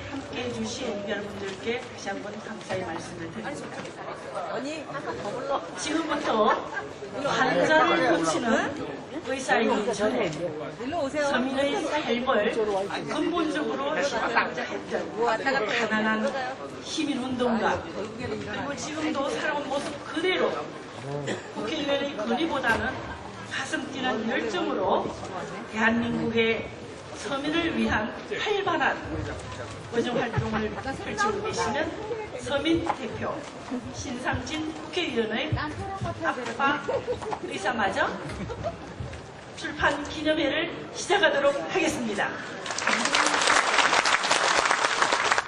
함께해 주신 여러분들께 다시 한번 감사의 말씀을 드립니다. 지금부터 환자를 고치는 의사이기 전에 서민의 삶을 근본적으로 지탱하고자 했던 가난한 시민운동가, 그리고 지금도 살아온 모습 그대로 국회의원의 권위보다는 가슴 뛰는 열정으로 대한민국의 서민을 위한 활발한 의정활동을 펼치고 계시는 서민 대표 신상진 국회의원의 아빠 의사마저 출판 기념회를 시작하도록 하겠습니다.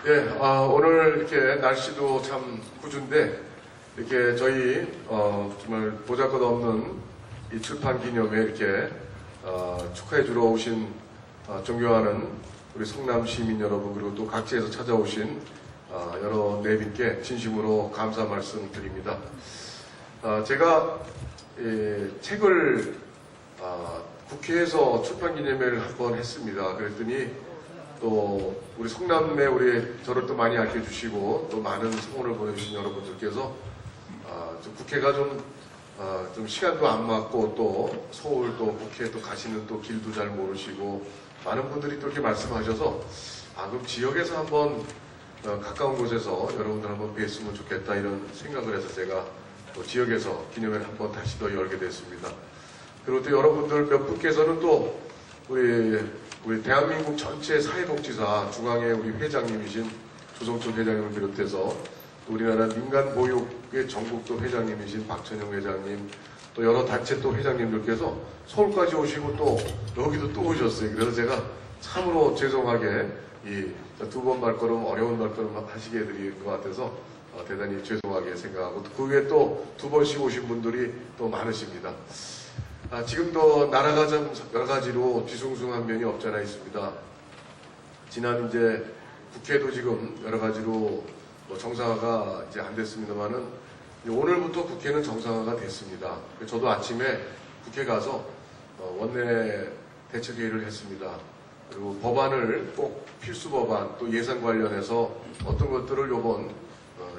예, 오늘 이렇게 날씨도 참 궂은데 이렇게 저희 정말 보잘것없는 이 출판 기념회 이렇게 축하해 주러 오신 존경하는 우리 성남 시민 여러분, 그리고 또 각지에서 찾아오신 여러 내빈께 진심으로 감사 말씀드립니다. 제가 책을 국회에서 출판 기념회를 한번 했습니다. 그랬더니 또 우리 성남에 저를 또 많이 알려주시고 또 많은 성원을 보내주신 여러분들께서 국회가 좀 시간도 안 맞고 또 서울 또 국회에 또 가시는 또 길도 잘 모르시고 많은 분들이 또 이렇게 말씀하셔서 그럼 지역에서 한번 가까운 곳에서 여러분들 한번 뵀으면 좋겠다 이런 생각을 해서 제가 또 지역에서 기념회를 한번 다시 더 열게 됐습니다. 그리고 또 여러분들 몇 분께서는 또 우리 대한민국 전체 사회복지사 중앙회 우리 회장님이신 조성철 회장님을 비롯해서 또 우리나라 민간보육의 전국도 회장님이신 박천영 회장님, 또 여러 단체 또 회장님들께서 서울까지 오시고 또 여기도 또 오셨어요. 그래서 제가 참으로 죄송하게 이 두 번 발걸음 어려운 발걸음 하시게 해드린 것 같아서 대단히 죄송하게 생각하고 그 후에 또 두 번씩 오신 분들이 또 많으십니다. 지금도 나라가 좀 여러 가지로 뒤숭숭한 면이 없잖아 있습니다. 지난 이제 국회도 지금 여러 가지로 정상화가 이제 안 됐습니다만은 오늘부터 국회는 정상화가 됐습니다. 저도 아침에 국회 가서 원내 대책회의를 했습니다. 그리고 법안을 꼭 필수 법안 또 예산 관련해서 어떤 것들을 요번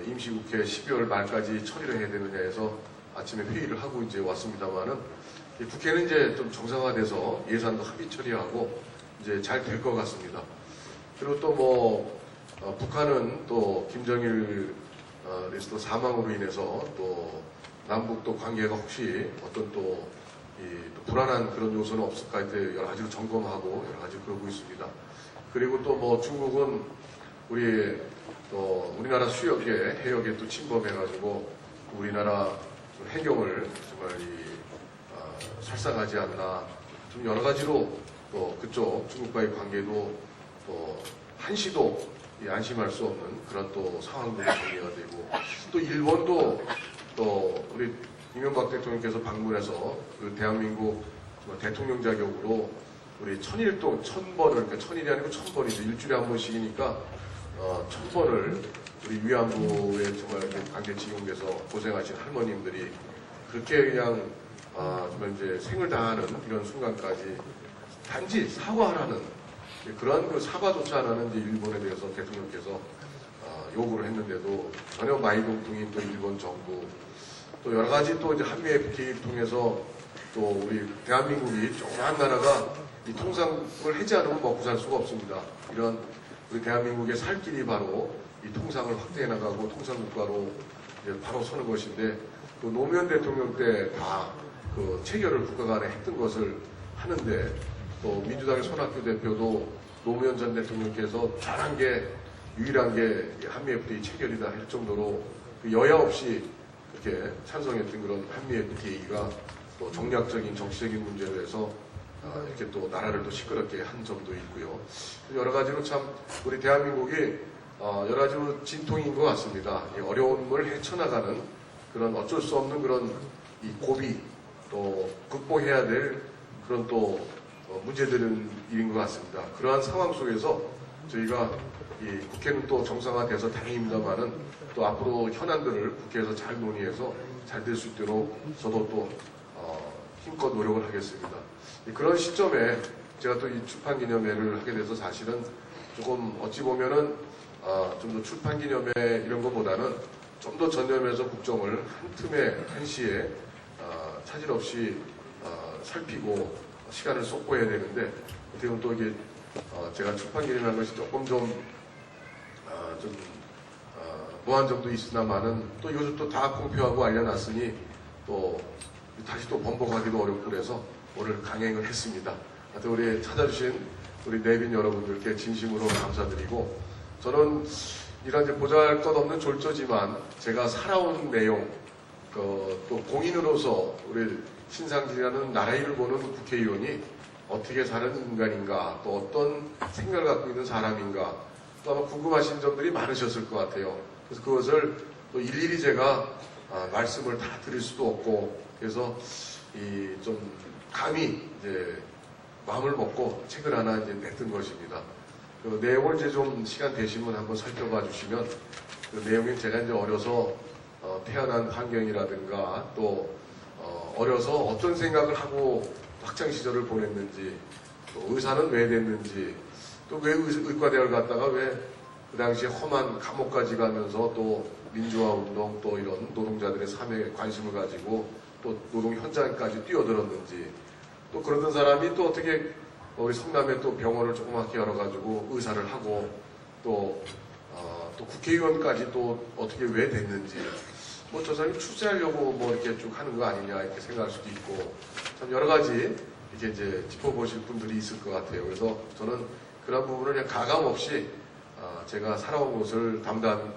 임시국회 12월 말까지 처리를 해야 되느냐 해서 아침에 회의를 하고 이제 왔습니다만은 국회는 이제 좀 정상화돼서 예산도 합의 처리하고 이제 잘 될 것 같습니다. 그리고 또 북한은 또 김정일 리스트 사망으로 인해서 또 남북 또 관계가 혹시 어떤 또 불안한 그런 요소는 없을까 할 여러 가지로 점검하고 여러 가지 그러고 있습니다. 그리고 또 중국은 우리나라 수역에 해역에 또 침범해가지고 우리나라 해경을 정말 살상하지 않나 좀 여러 가지로 또 그쪽 중국과의 관계도 또 한시도 안심할 수 없는 그런 또 상황들이 정리가 되고 또 일본도 또 우리 이명박 대통령께서 방문해서 그 대한민국 대통령 자격으로 우리 1000번을 그러니까 1000일이 아니고 1000번이죠. 일주일에 한 번씩이니까 1000번을 우리 위안부에 정말 강제 징용돼서 고생하신 할머님들이 그렇게 그냥 정말 이제 생을 다하는 이런 순간까지 단지 사과하라는 그러한 그 사과조차 안 하는 이제 일본에 대해서 대통령께서 요구를 했는데도 전혀 마이동풍인 또 일본 정부 또 여러 가지 또 이제 한미의 개입 통해서 또 우리 대한민국이 조그만 나라가 이 통상을 하지 않으면 먹고 살 수가 없습니다. 이런 우리 대한민국의 살 길이 바로 이 통상을 확대해 나가고 통상국가로 바로 서는 것인데 그 노무현 대통령 때 다 그 체결을 국가 간에 했던 것을 하는데 또 민주당의 손학규 대표도 노무현 전 대통령께서 잘한 게 유일한 게 한미 FTA 체결이다 할 정도로 그 여야 없이 이렇게 찬성했던 그런 한미 FTA가 또 정략적인 정치적인 문제로 해서 이렇게 또 나라를 또 시끄럽게 한 점도 있고요. 여러 가지로 참 우리 대한민국이 여러 가지로 진통인 것 같습니다. 이 어려움을 헤쳐나가는 그런 어쩔 수 없는 그런 이 고비 또 극복해야 될 그런 또 문제들은 일인 것 같습니다. 그러한 상황 속에서 저희가 이 국회는 또 정상화돼서 다행입니다만은 또 앞으로 현안들을 국회에서 잘 논의해서 잘 될 수 있도록 저도 또 힘껏 노력을 하겠습니다. 그런 시점에 제가 또 이 출판 기념회를 하게 돼서 사실은 조금 어찌 보면은 좀 더 출판 기념회 이런 것보다는 좀 더 전념해서 국정을 한 틈에 한시에 차질 없이 살피고 시간을 쏟고 해야 되는데 어떻게 보면 또 이게 제가 출판 기념회한 것이 조금 좀 무한 점도 있으나마는 또 이것을 또 다 공표하고 알려놨으니 또 다시 또 번복하기도 어렵고 그래서 오늘 강행을 했습니다. 하여튼 우리 찾아주신 우리 내빈 여러분들께 진심으로 감사드리고 저는 이런 이제 보잘것없는 졸조지만 제가 살아온 내용 또 공인으로서 우리 신상진이라는 나라 일을 보는 국회의원이 어떻게 사는 인간인가 또 어떤 생각을 갖고 있는 사람인가 또 아마 궁금하신 점들이 많으셨을 것 같아요. 그래서 그것을 또 일일이 제가 말씀을 다 드릴 수도 없고 그래서 좀 감히 이제 마음을 먹고 책을 하나 이제 냈던 것입니다. 그 내용을 이제 좀 시간 되시면 한번 살펴봐 주시면 그 내용이 제가 이제 어려서 태어난 환경이라든가 또 어려서 어떤 생각을 하고 학창 시절을 보냈는지 또 의사는 왜 됐는지 또 왜 의과대학을 갔다가 왜 그 당시에 험한 감옥까지 가면서 또 민주화 운동 또 이런 노동자들의 삶에 관심을 가지고 또 노동 현장까지 뛰어들었는지 또 그러던 사람이 또 어떻게 우리 성남에 또 병원을 조그맣게 열어가지고 의사를 하고 또 국회의원까지 또 어떻게 왜 됐는지 뭐 저 사람이 출세하려고 뭐 이렇게 쭉 하는 거 아니냐 이렇게 생각할 수도 있고 참 여러 가지 이렇게 이제 짚어보실 분들이 있을 것 같아요. 그래서 저는 그런 부분을 그냥 가감 없이 제가 살아온 곳을 담담히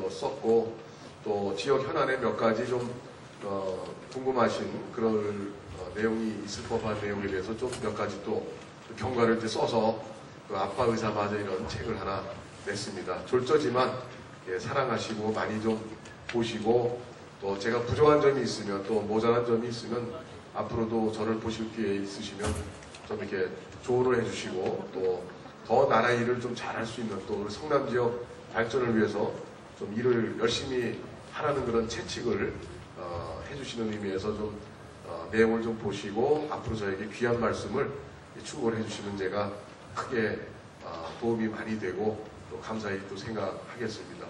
썼고 또 지역 현안에 몇 가지 좀 궁금하신 그런 내용이 있을 법한 내용에 대해서 좀 몇 가지 또 경과를 이제 써서 그 아빠 의사마저 이런 책을 하나 냈습니다. 졸저지만 사랑하시고 많이 좀 보시고 또 제가 부족한 점이 있으면 또 모자란 점이 있으면 앞으로도 저를 보실 기회 있으시면 좀 이렇게 조언을 해주시고 또 더 나라 일을 좀 잘할 수 있는 또 우리 성남 지역 발전을 위해서 좀 일을 열심히 하라는 그런 채찍을 해주시는 의미에서 좀 내용을 좀 보시고 앞으로 저에게 귀한 말씀을 충고를 해주시면 제가 크게 도움이 많이 되고 또 감사히 또 생각하겠습니다.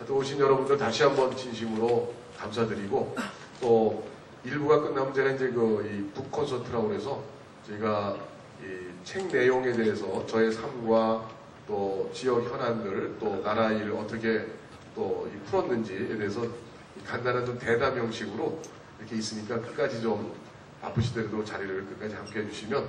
또 오신 여러분들 다시 한번 진심으로 감사드리고 또 일부가 끝나면 제가 이제 이 북 콘서트라고 해서 저희가 이 책 내용에 대해서 저의 삶과 또 지역 현안들 또 나라 일을 어떻게 또 풀었는지에 대해서 간단한 좀 대담 형식으로 이렇게 있으니까 끝까지 좀 바쁘시더라도 자리를 끝까지 함께 해주시면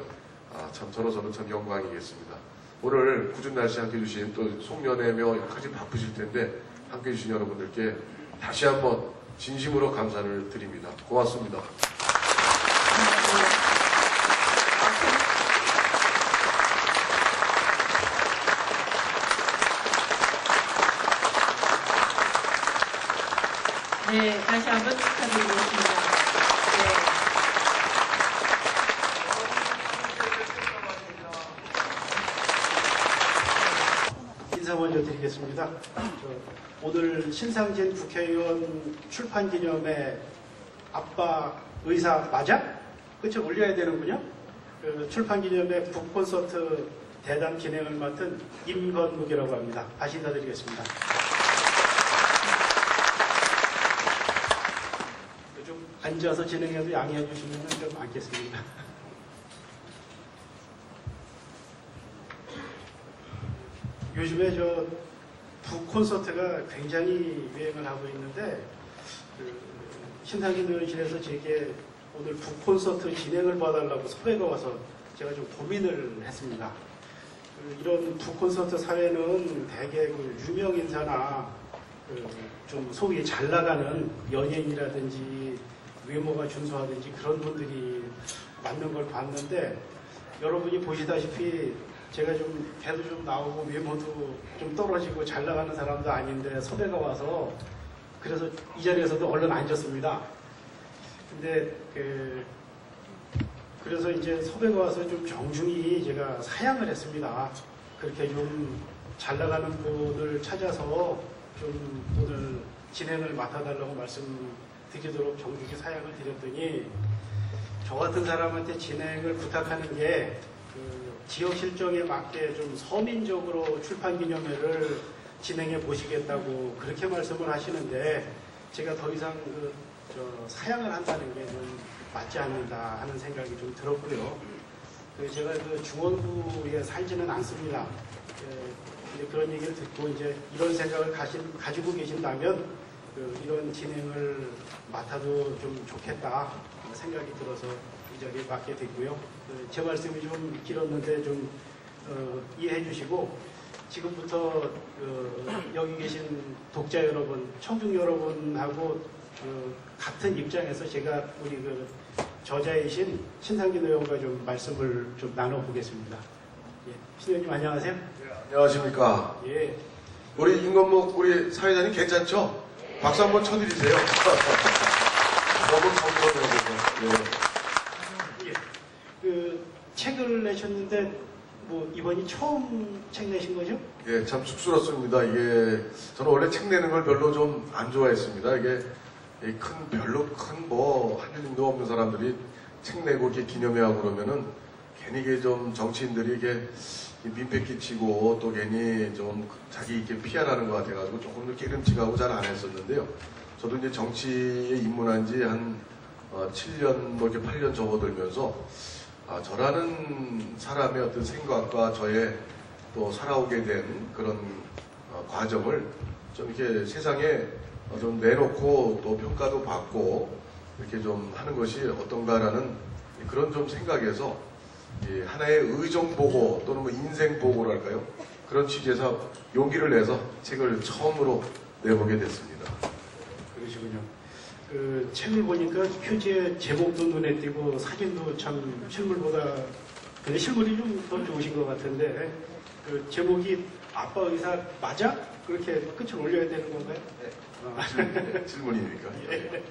참 저로서는 참 영광이겠습니다. 오늘 궂은 날씨 함께 해주신 또 송년회며 여러 가지 바쁘실 텐데 함께 해주신 여러분들께 다시 한번 진심으로 감사를 드립니다. 고맙습니다. 네, 다시 한번 축하드리겠습니다. 인사 먼저 드리겠습니다. 오늘 신상진 국회의원 출판기념회 아빠 의사 맞아? 그쵸? 올려야 되는군요. 출판기념회 북콘서트 대담 진행을 맡은 임건묵이라고 합니다. 다시 인사드리겠습니다. 좀 앉아서 진행해도 양해해 주시면 좀 앉겠습니다. 요즘에 북콘서트가 굉장히 유행을 하고 있는데 신상진 의원실에서 제게 오늘 북콘서트 진행을 봐달라고 섭외가 와서 제가 좀 고민을 했습니다. 이런 북콘서트 사회는 대개 유명 인사나 좀 소위 잘 나가는 연예인이라든지 외모가 준수하든지 그런 분들이 맞는 걸 봤는데 여러분이 보시다시피 제가 좀 배도 좀 나오고 외모도 좀 떨어지고 잘 나가는 사람도 아닌데 섭외가 와서 그래서 이 자리에서도 얼른 앉았습니다. 근데 그래서 이제 섭외가 와서 좀 정중히 제가 사양을 했습니다. 그렇게 좀 잘 나가는 분을 찾아서 좀 오늘 진행을 맡아달라고 말씀드리도록 정중히 사양을 드렸더니 저 같은 사람한테 진행을 부탁하는 게 지역 실정에 맞게 좀 서민적으로 출판 기념회를 진행해 보시겠다고 그렇게 말씀을 하시는데 제가 더 이상 사양을 한다는 게 좀 맞지 않는다 하는 생각이 좀 들었고요. 제가 중원구에 살지는 않습니다. 이제 그런 얘기를 듣고 이제 이런 생각을 가지고 계신다면 이런 진행을 맡아도 좀 좋겠다 생각이 들어서 이 자리에 맡게 됐고요. 제 말씀이 좀 길었는데 좀 이해해 주시고 지금부터 여기 계신 독자 여러분, 청중 여러분하고 같은 입장에서 제가 우리 저자이신 신상균 의원과 좀 말씀을 좀 나눠보겠습니다. 예, 신 의원님 안녕하세요. 네, 안녕하십니까. 예. 우리 임건목 우리 사회자님 괜찮죠? 박수 한번 쳐드리세요. 너무 감사드려요. 예. 책을 내셨는데 뭐 이번이 처음 책 내신 거죠? 예, 참 쑥스럽습니다. 이게 저는 원래 책 내는 걸 별로 좀 안 좋아했습니다. 이게 별로 큰 할 일도 없는 사람들이 책 내고 이렇게 기념회하고 그러면은 괜히 이게 좀 정치인들이 이게 민폐 끼치고 또 괜히 좀 자기 이렇게 피하라는 것 같아가지고 조금 이렇게 기름지가고 잘 안 했었는데요. 저도 이제 정치에 입문한 지 한 7년, 뭐 이렇게 8년 접어들면서 저라는 사람의 어떤 생각과 저의 또 살아오게 된 그런 과정을 좀 이렇게 세상에 좀 내놓고 또 평가도 받고 이렇게 좀 하는 것이 어떤가라는 그런 좀 생각에서 하나의 의정보고 또는 뭐 인생보고랄까요? 그런 취지에서 용기를 내서 책을 처음으로 내보게 됐습니다. 그러시군요. 책을 보니까 표지에 제목도 눈에 띄고 사진도 참 실물보다 근데 실물이 좀 더 좋으신 것 같은데 제목이 아빠 의사 맞아? 그렇게 끝을 올려야 되는 건가요? 네. 질문이니까. 예.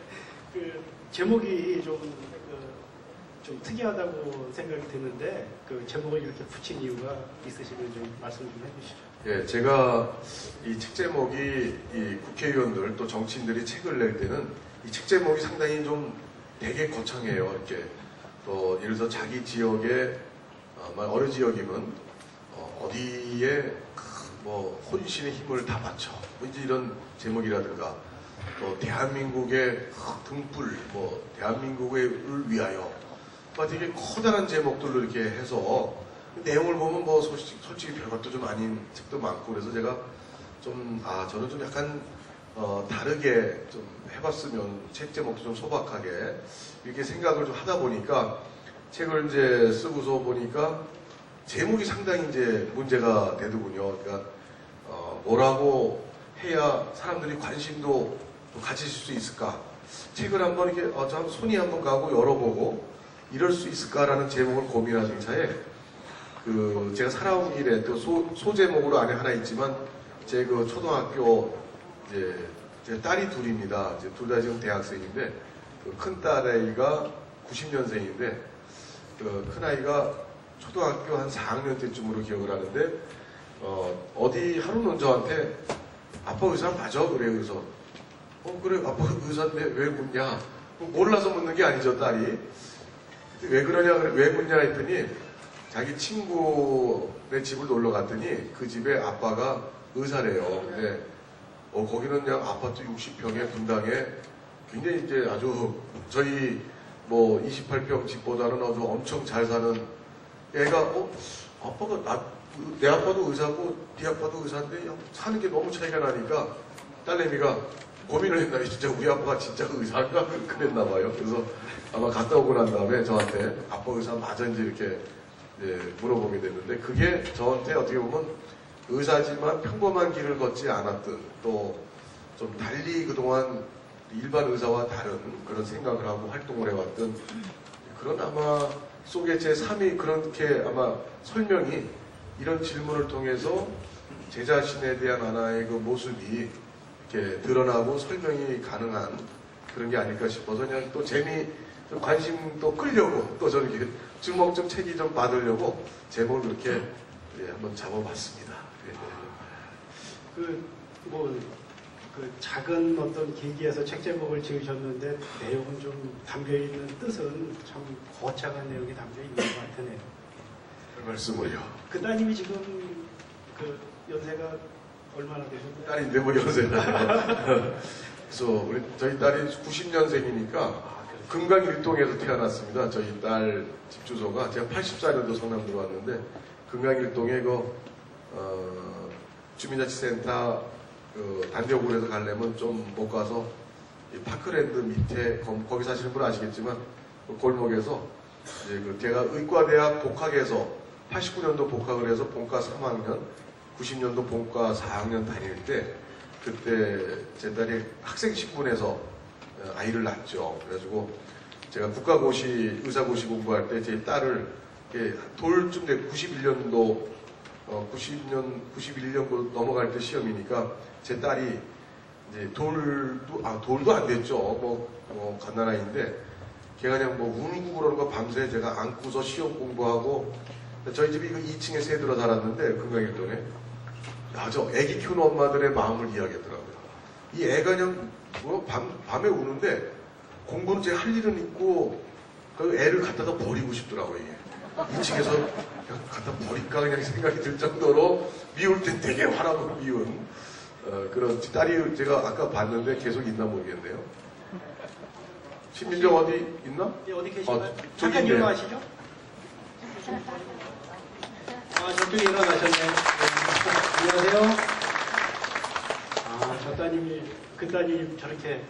제목이 좀 특이하다고 생각이 드는데 제목을 이렇게 붙인 이유가 있으시면 좀 말씀 좀 해주시죠. 예, 제가 이 책 제목이 이 국회의원들 또 정치인들이 책을 낼 때는 이 책 제목이 상당히 좀 되게 거창해요. 이렇게 또 예를 들어서 자기 지역에 어느 지역이면 어디에 뭐 혼신의 힘을 다 바쳐 뭐 이제 이런 제목이라든가 또 대한민국의 등불 뭐 대한민국을 위하여 뭐 되게 커다란 제목들로 이렇게 해서 내용을 보면 뭐 솔직히 별것도 좀 아닌 책도 많고 그래서 제가 좀 저는 좀 약간 다르게 좀 해봤으면 책 제목도 좀 소박하게 이렇게 생각을 좀 하다 보니까 책을 이제 쓰고서 보니까 제목이 상당히 이제 문제가 되더군요. 그러니까 뭐라고 해야 사람들이 관심도 가질 수 있을까? 책을 한번 이렇게 손이 한번 가고 열어보고 이럴 수 있을까라는 제목을 고민하는 차에 제가 살아온 길에 또 소제목으로 안에 하나 있지만 제 초등학교 이제 제 딸이 둘입니다. 이제 둘 다 지금 대학생인데 큰 딸아이가 90년생인데 큰 아이가 초등학교 한 4학년 때쯤으로 기억을 하는데 어디 하루는 저한테 아빠 의사 맞아? 그래. 그래서 그래 아빠 의사인데 왜 묻냐? 몰라서 묻는 게 아니죠 딸이. 왜 그러냐 왜 묻냐 했더니 자기 친구네 집을 놀러 갔더니 그 집에 아빠가 의사래요. 근데 거기는 그냥 아파트 60평에 분당에 굉장히 이제 아주 저희 뭐 28평 집보다는 아주 엄청 잘 사는 애가 아빠가 내 아빠도 의사고 네 아빠도 의사인데 사는 게 너무 차이가 나니까 딸내미가 고민을 했나 진짜 우리 아빠가 진짜 의사인가 그랬나 봐요. 그래서 아마 갔다 오고 난 다음에 저한테 아빠 의사 맞은지 이렇게 물어보게 됐는데 그게 저한테 어떻게 보면 의사지만 평범한 길을 걷지 않았던 또 좀 달리 그동안 일반 의사와 다른 그런 생각을 하고 활동을 해왔던 그런 아마 속에 제 삶이 그렇게 아마 설명이 이런 질문을 통해서 제 자신에 대한 하나의 그 모습이 이렇게 드러나고 설명이 가능한 그런 게 아닐까 싶어서 그냥 또 좀 관심도 끌려고 또 저는 이렇게 주목 좀 책이 좀 받으려고 제목을 그렇게 한번 잡아봤습니다. 그 작은 어떤 계기에서 책 제목을 지으셨는데 내용은 좀 담겨있는 뜻은 참 거창한 내용이 담겨있는 것 같으네요. 말씀을요. 그 따님이 지금 그 연세가 얼마나 되셨나요? 딸인데 뭐 연세가. 그래서 저희 딸이 90년생이니까 금강일동에서 태어났습니다. 저희 딸 집 주소가 제가 84년도 성남으로 왔는데 금강일동에 주민자치센터 단력으로 가려면 좀 못 가서 이 파크랜드 밑에 거기 사시는 분 아시겠지만 그 골목에서 이제 제가 의과대학 복학해서 89년도 복학을 해서 본과 3학년, 90년도 본과 4학년 다닐 때 그때 제 딸이 학생 신분에서 아이를 낳았죠. 그래가지고 제가 국가고시, 의사고시 공부할 때 제 딸을 돌쯤 돼 91년도 91년도 넘어갈 때 시험이니까 제 딸이 이제 돌도 안 됐죠. 갓난아이인데 걔가 그냥 울고 그러는 거 밤새 제가 안고서 시험 공부하고 저희 집이 2층에 새 들어 살았는데 금강일동에 저 애기 키우는 엄마들의 마음을 이야기하더라고요. 이 애가 그냥 밤에 우는데 공부는 제가 할 일은 있고 그 애를 갖다가 버리고 싶더라고요. 이게. 2층에서 그냥 갖다 버릴까 그냥 생각이 들 정도로 미울 땐 되게 화나고 미운 그런 딸이 제가 아까 봤는데 계속 있나 모르겠네요. 신민정 어디 있나? 예, 어디 계신가요? 저기 잠깐 있네요. 일어나시죠. 저쪽에 일어나셨네요. 네. 안녕하세요. 저 따님이, 그 따님 저렇게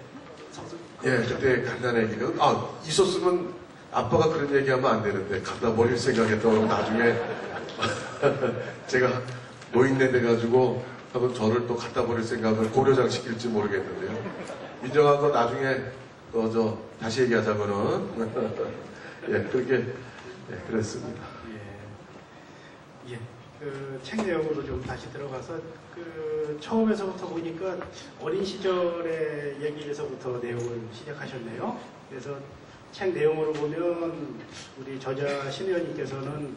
예, 그때 갓난아기가 있었으면 아빠가 그런 얘기하면 안 되는데 갖다 버릴 생각했다고 나중에 제가 노인네 돼가지고 한번 저를 또 갖다 버릴 생각을 고려장 시킬지 모르겠는데요. 민정한 거 나중에 다시 얘기하자고는 예, 그렇게 그랬습니다. 예. 그 책 내용으로 좀 다시 들어가서 처음에서부터 보니까 어린 시절의 얘기에서부터 내용을 시작하셨네요. 그래서 책 내용으로 보면 우리 저자 신의원님께서는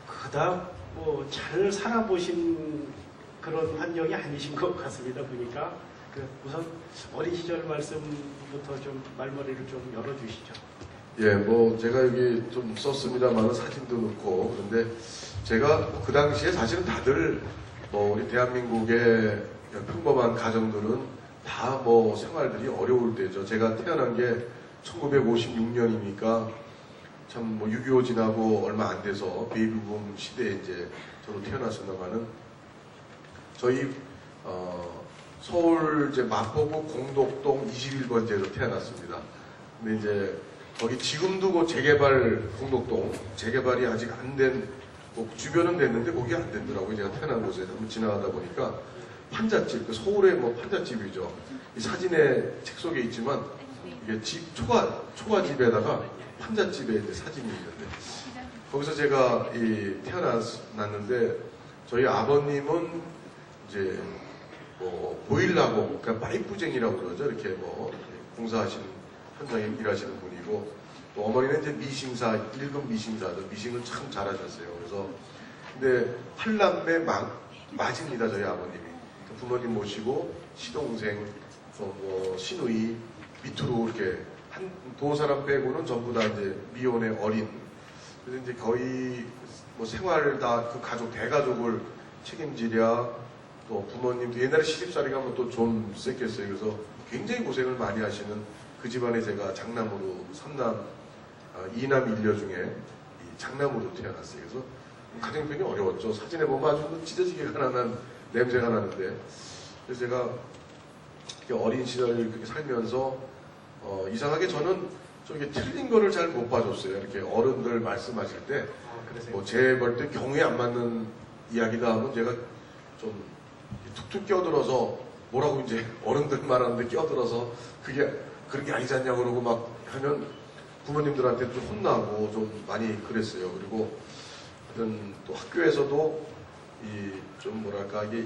그닥 잘 살아보신 그런 환경이 아니신 것 같습니다. 보니까 우선 어린 시절 말씀부터 좀 말머리를 좀 열어주시죠. 예, 제가 여기 좀 썼습니다만 사진도 넣고 그런데 제가 그 당시에 사실은 다들 우리 대한민국의 평범한 가정들은 다 생활들이 어려울 때죠. 제가 태어난 게 1956년이니까 참 6.25 지나고 얼마 안 돼서 베이비붐 시대에 이제 저도 태어났습니다만은 저희 서울 이제 마포구 공덕동 21번지에서 태어났습니다. 근데 이제 거기 지금도 재개발 공덕동 재개발이 아직 안 된 주변은 됐는데 거기 안 됐더라고요. 제가 태어난 곳에 한번 지나가다 보니까 판잣집, 서울의 판잣집이죠. 이 사진에 책 속에 있지만 이게 집 초가집에다가 판잣집에 이제 사진이 있는데 거기서 제가 태어났는데 저희 아버님은 이제 보일러고 그러니까 파이프쟁이라고 그러죠. 이렇게 공사하시는 현장에 일하시는 분이고 또 어머니는 이제 미싱사 1급 미싱사죠. 미싱을 참 잘하셨어요. 그래서 근데 8남매 맞입니다. 저희 아버님이 부모님 모시고 시동생 시누이 밑으로 이렇게 두 사람 빼고는 전부 다 이제 미혼의 어린. 그래서 이제 거의 생활을 다 그 가족 대가족을 책임지랴 또 부모님도 옛날에 시집살이가 하면 또 좀 셌겠어요. 그래서 굉장히 고생을 많이 하시는 그 집안에 제가 장남으로 2남 1녀 중에 장남으로 태어났어요. 그래서 가정편이 어려웠죠. 사진에 보면 아주 찢어지게 가난한 냄새가 나는데 그래서 제가 어린 시절을 그렇게 살면서 이상하게 저는 좀 이렇게 틀린 거를 잘 못 봐줬어요. 이렇게 어른들 말씀하실 때 제 볼 때 경우에 안 맞는 이야기다 하면 제가 좀 툭툭 끼어들어서 뭐라고 이제 어른들 말하는데 끼어들어서 그게 그런 게 아니지 않냐고 그러고 막 하면 부모님들한테 좀 혼나고 좀 많이 그랬어요. 그리고 하여튼 또 학교에서도 좀 뭐랄까 이게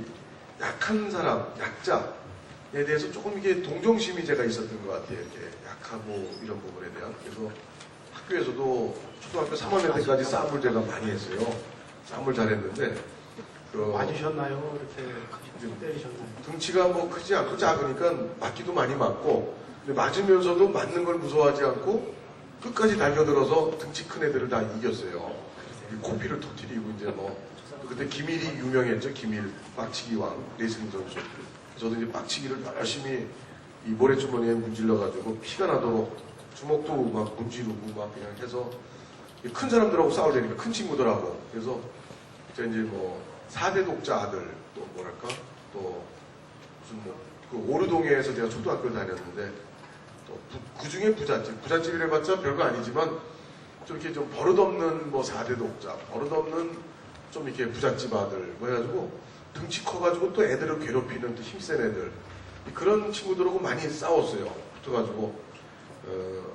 약한 사람, 약자에 대해서 조금 이게 동정심이 제가 있었던 것 같아요. 이렇게 약하고 이런 부분에 대한. 그래서 학교에서도 초등학교 3학년 때까지 싸움을 제가 많이 했어요. 싸움을 잘했는데 맞으셨나요? 이렇게 때리셨나요? 등치가 크지 않고 작으니까 맞기도 많이 맞고 근데 맞으면서도 맞는 걸 무서워하지 않고 끝까지 달겨들어서 등치 큰 애들을 다 이겼어요. 코피를 터뜨리고 이제 뭐 그때 김일이 유명했죠. 김일 빡치기 왕 레슬링 선수. 저도 이제 빡치기를 열심히 이 모래주머니에 문질러가지고 피가 나도록 주먹도 막 문지르고 막 그냥 해서 큰 사람들하고 싸우려니까 큰 친구들하고 그래서 제가 이제 뭐 4대 독자 아들 또 뭐랄까 또 무슨 뭐그 오르동에서 제가 초등학교를 다녔는데 또 그 중에 부잣집이라 봤자 별거 아니지만 좀 이렇게 좀 버릇없는 뭐 4대 독자 버릇없는 좀 이렇게 부잣집 아들 뭐 해가지고 등치 커가지고 또 애들을 괴롭히는 또 힘센 애들 그런 친구들하고 많이 싸웠어요. 붙어가지고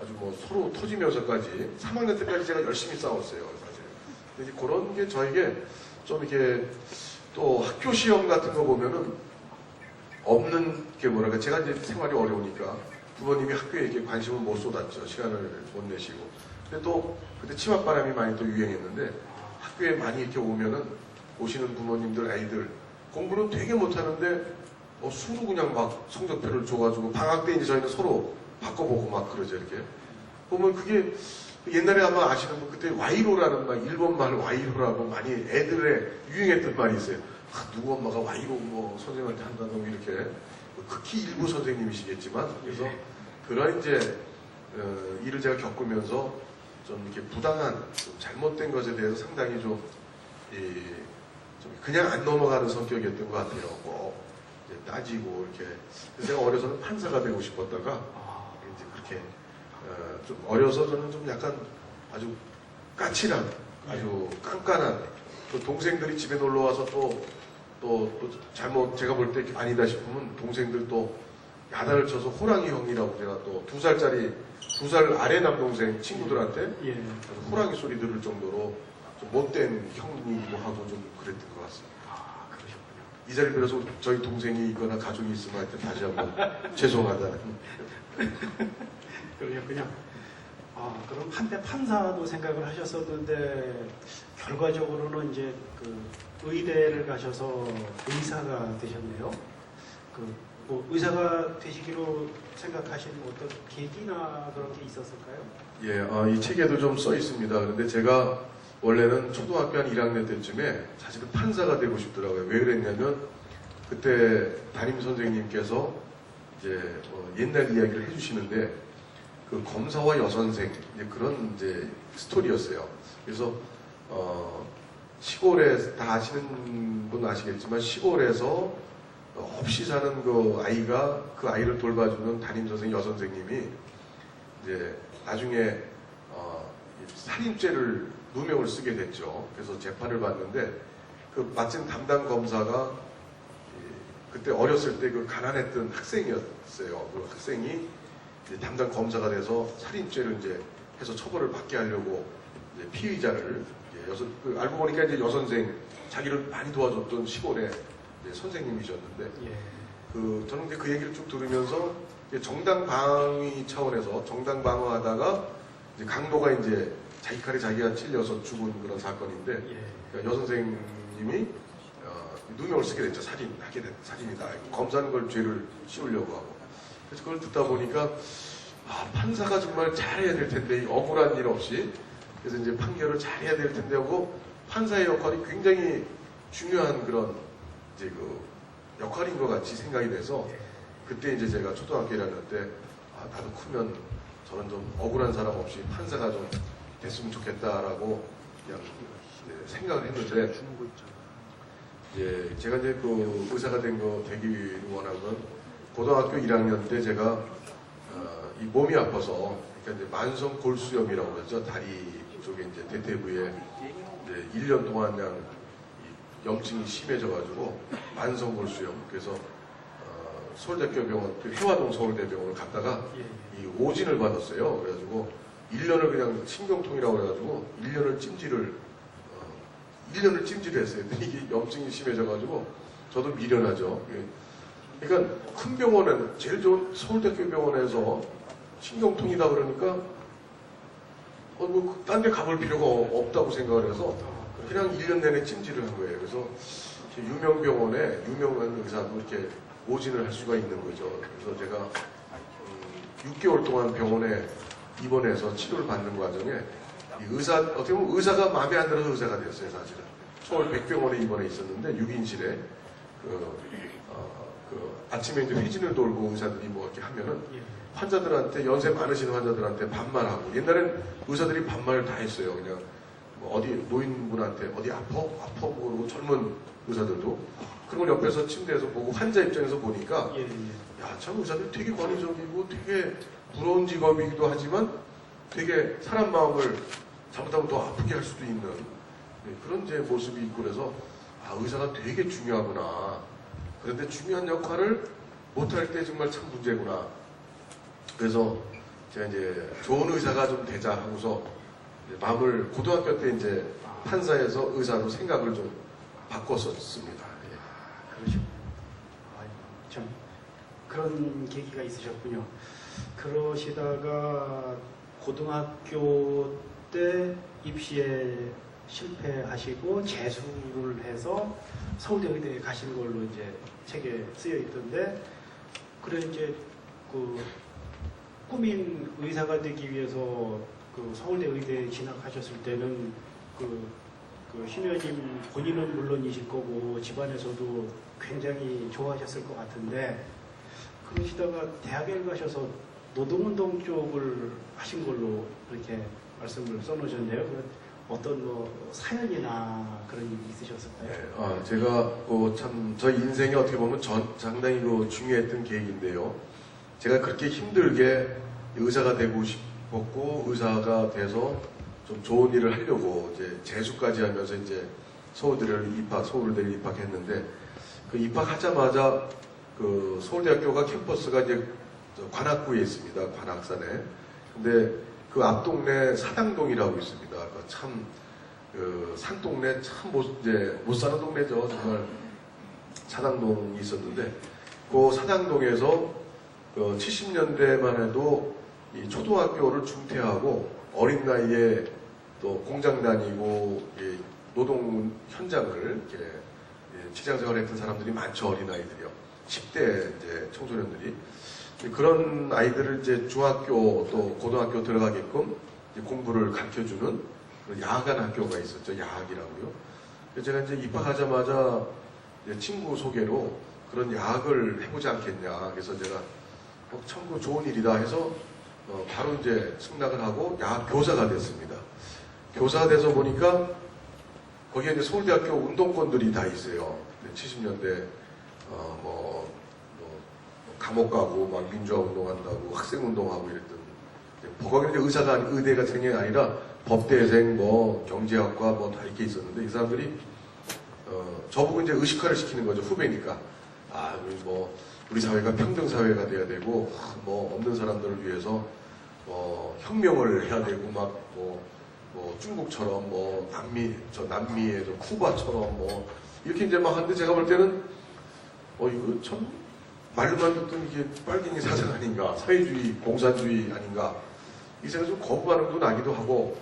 아주 뭐 서로 터지면서까지 3학년 때까지 제가 열심히 싸웠어요. 사실. 근데 이제 그런 게 저에게 좀 이렇게 또 학교 시험 같은 거 보면은 없는 게 뭐랄까 제가 이제 생활이 어려우니까 부모님이 학교에 이렇게 관심을 못 쏟았죠. 시간을 못 내시고. 근데 또 그때 치맛바람이 많이 또 유행했는데 학교에 많이 이렇게 오시는 부모님들 아이들 공부는 되게 못하는데 수로 그냥 막 성적표를 줘가지고 방학 때 이제 저희는 서로 바꿔보고 막 그러죠 이렇게 보면 그게 옛날에 아마 아시는 분 그때 와이로라는 말 일본말 와이로라고 많이 애들의 유행했던 말이 있어요. 누구 엄마가 와이로 뭐 선생님한테 한다고 이렇게 극히 일부 선생님이시겠지만 그래서 그런 이제 일을 제가 겪으면서 좀 이렇게 부당한 좀 잘못된 것에 대해서 상당히 좀 그냥 안 넘어가는 성격이었던 것 같아요. 꼭 이제 따지고 이렇게. 그래서 제가 어려서는 판사가 되고 싶었다가 이제 그렇게 좀 어려서 저는 좀 약간 아주 까칠한, 아주 깐깐한 또 동생들이 집에 놀러 와서 또 잘못 제가 볼 때 아니다 싶으면 동생들 또 야단을 쳐서 호랑이 형이라고 제가 또 2살 아래 남동생 친구들한테 호랑이 소리 들을 정도로 좀 못된 형이기도 하고 좀 그랬던 것 같습니다. 그러셨군요. 이 자리를 빌어서 저희 동생이 있거나 가족이 있으면 하여튼 다시 한번 죄송하다. 그러셨군요. 그럼 한때 판사도 생각을 하셨었는데 결과적으로는 이제 그 의대를 가셔서 의사가 되셨네요. 뭐 의사가 되시기로 생각하신 어떤 계기나 그런 게 있었을까요? 예, 이 책에도 좀 써 있습니다. 그런데 제가 원래는 초등학교 한 1학년 때쯤에 사실은 판사가 되고 싶더라고요. 왜 그랬냐면 그때 담임 선생님께서 이제 옛날 이야기를 해주시는데 그 검사와 여선생 이제 그런 이제 스토리였어요. 그래서 시골에 다 아시는 분 아시겠지만 시골에서 없이 사는 그 아이가 그 아이를 돌봐주는 담임 선생 여선생님이 이제 나중에 살인죄를 누명을 쓰게 됐죠. 그래서 재판을 받는데 그 마침 담당 검사가 그때 어렸을 때 그 가난했던 학생이었어요. 그 학생이 이제 담당 검사가 돼서 살인죄를 이제 해서 처벌을 받게 하려고 이제 피의자를 그 알고 보니까 이제 여선생 자기를 많이 도와줬던 시골의 선생님이셨는데 저는 이제 그 얘기를 쭉 들으면서 정당 방위 차원에서 정당 방어하다가 이제 강도가 이제 자기 칼에 자기가 찔려서 죽은 그런 사건인데 그러니까 여선생님이 누명을 쓰게 됐죠. 살인이다. 검사는 걸 죄를 씌우려고 하고. 그래서 그걸 듣다 보니까 판사가 정말 잘해야 될 텐데 억울한 일 없이 그래서 이제 판결을 잘해야 될 텐데 하고 판사의 역할이 굉장히 중요한 그런 이제 그 역할인 것 같이 생각이 돼서 그때 이제 제가 초등학교 1학년 때 나도 크면 저런 좀 억울한 사람 없이 판사가 좀 됐으면 좋겠다라고 그냥 생각을 했는데 제가 이제 그 의사가 되기 원한 건 고등학교 1학년 때 제가 이 몸이 아파서 그러니까 이제 만성 골수염이라고 그러죠. 다리 쪽에 이제 대퇴부에 이제 1년 동안 그냥 염증이 심해져가지고 만성 골수염. 그래서 서울대학교병원, 해화동 서울대병원을 갔다가 이 오진을 받았어요. 그래가지고 1년을 그냥 신경통이라고 그래가지고 1년을 찜질을 했어요. 근데 이게 염증이 심해져가지고 저도 미련하죠. 그러니까 큰 병원은 제일 좋은 서울대학교병원에서 신경통이다 그러니까 뭐 딴 데 가볼 필요가 없다고 생각을 해서 그냥 1년 내내 찜질을 한 거예요. 그래서 유명 병원에 유명한 의사도 이렇게 오진을 할 수가 있는 거죠. 그래서 제가 6개월 동안 병원에 입원해서 치료를 받는 과정에 이 의사, 어떻게 보면 의사가 마음에 안 들어서 의사가 됐어요, 사실은. 서울 백병원에 입원해 있었는데, 6인실에, 아침에 이제 회진을 돌고 의사들이 뭐 이렇게 하면은, 예. 환자들한테, 연세 많으신 환자들한테 반말하고, 옛날엔 의사들이 반말을 다 했어요. 그냥, 뭐 어디, 노인분한테, 어디 아파? 아파? 그러고 젊은 의사들도. 그런 걸 옆에서 침대에서 보고, 환자 입장에서 보니까, 예, 예. 야, 참 의사들 되게 권위적이고 되게 부러운 직업이기도 하지만 되게 사람 마음을 잘못하면 더 아프게 할 수도 있는 그런 제 모습이 있고 그래서 아, 의사가 되게 중요하구나. 그런데 중요한 역할을 못할 때 정말 참 문제구나. 그래서 제가 이제 좋은 의사가 좀 되자 하고서 이제 마음을 고등학교 때 이제 판사에서 의사로 생각을 좀 바꿨었습니다. 예. 그러시군요. 아이고, 참 그런 계기가 있으셨군요. 그러시다가 고등학교 때 입시에 실패하시고 재수를 해서 서울대 의대에 가신 걸로 이제 책에 쓰여 있던데, 그래 이제 그 꿈인 의사가 되기 위해서 그 서울대 의대에 진학하셨을 때는 신 의원님 본인은 물론이실 거고 집안에서도 굉장히 좋아하셨을 것 같은데, 그러시다가 대학에 가셔서 노동운동 쪽을 하신 걸로 이렇게 말씀을 써놓으셨네요. 어떤 뭐 사연이나 그런 일이 있으셨을까요? 네, 제가 참 저희 인생에 어떻게 보면 상당히 중요했던 계기인데요. 제가 그렇게 힘들게 의사가 되고 싶었고 의사가 돼서 좀 좋은 일을 하려고 이제 재수까지 하면서 이제 서울대를 입학했는데 그 입학하자마자 그 서울대학교가 캠퍼스가 이제 관악구에 있습니다. 관악산에. 근데 그 앞동네 사당동이라고 있습니다. 참, 산동네 참 못 사는 동네죠. 정말 사당동이 있었는데, 그 사당동에서 70년대만 해도 이 초등학교를 중퇴하고 어린 나이에 또 공장 다니고 노동 현장을 이렇게 직장 생활했던 사람들이 많죠. 어린 아이들이요. 10대 이제 청소년들이. 그런 아이들을 이제 중학교 또 고등학교 들어가게끔 공부를 가르쳐주는 야간 학교가 있었죠. 야학이라고요. 그래서 제가 이제 입학하자마자 이제 친구 소개로 그런 야학을 해보지 않겠냐. 그래서 제가 참 좋은 일이다 해서 바로 이제 승낙을 하고 야학 교사가 됐습니다. 교사가 돼서 보니까 거기에 이제 서울대학교 운동권들이 다 있어요. 70년대 감옥 가고 막 민주화 운동한다고 학생 운동하고 이랬던 거기는 이제 의사가 의대가 생이 아니라 법대생 경제학과 다 이렇게 있었는데 이 사람들이 저보고 이제 의식화를 시키는 거죠. 후배니까 우리 사회가 평등 사회가 돼야 되고 없는 사람들을 위해서 혁명을 해야 되고 중국처럼 남미의 쿠바처럼 이렇게 이제 막 하는데 제가 볼 때는 이거 참 말로만 듣던 이게 빨갱이 사상 아닌가, 사회주의, 공산주의 아닌가, 이 생각이 좀 거부 반응도 나기도 하고,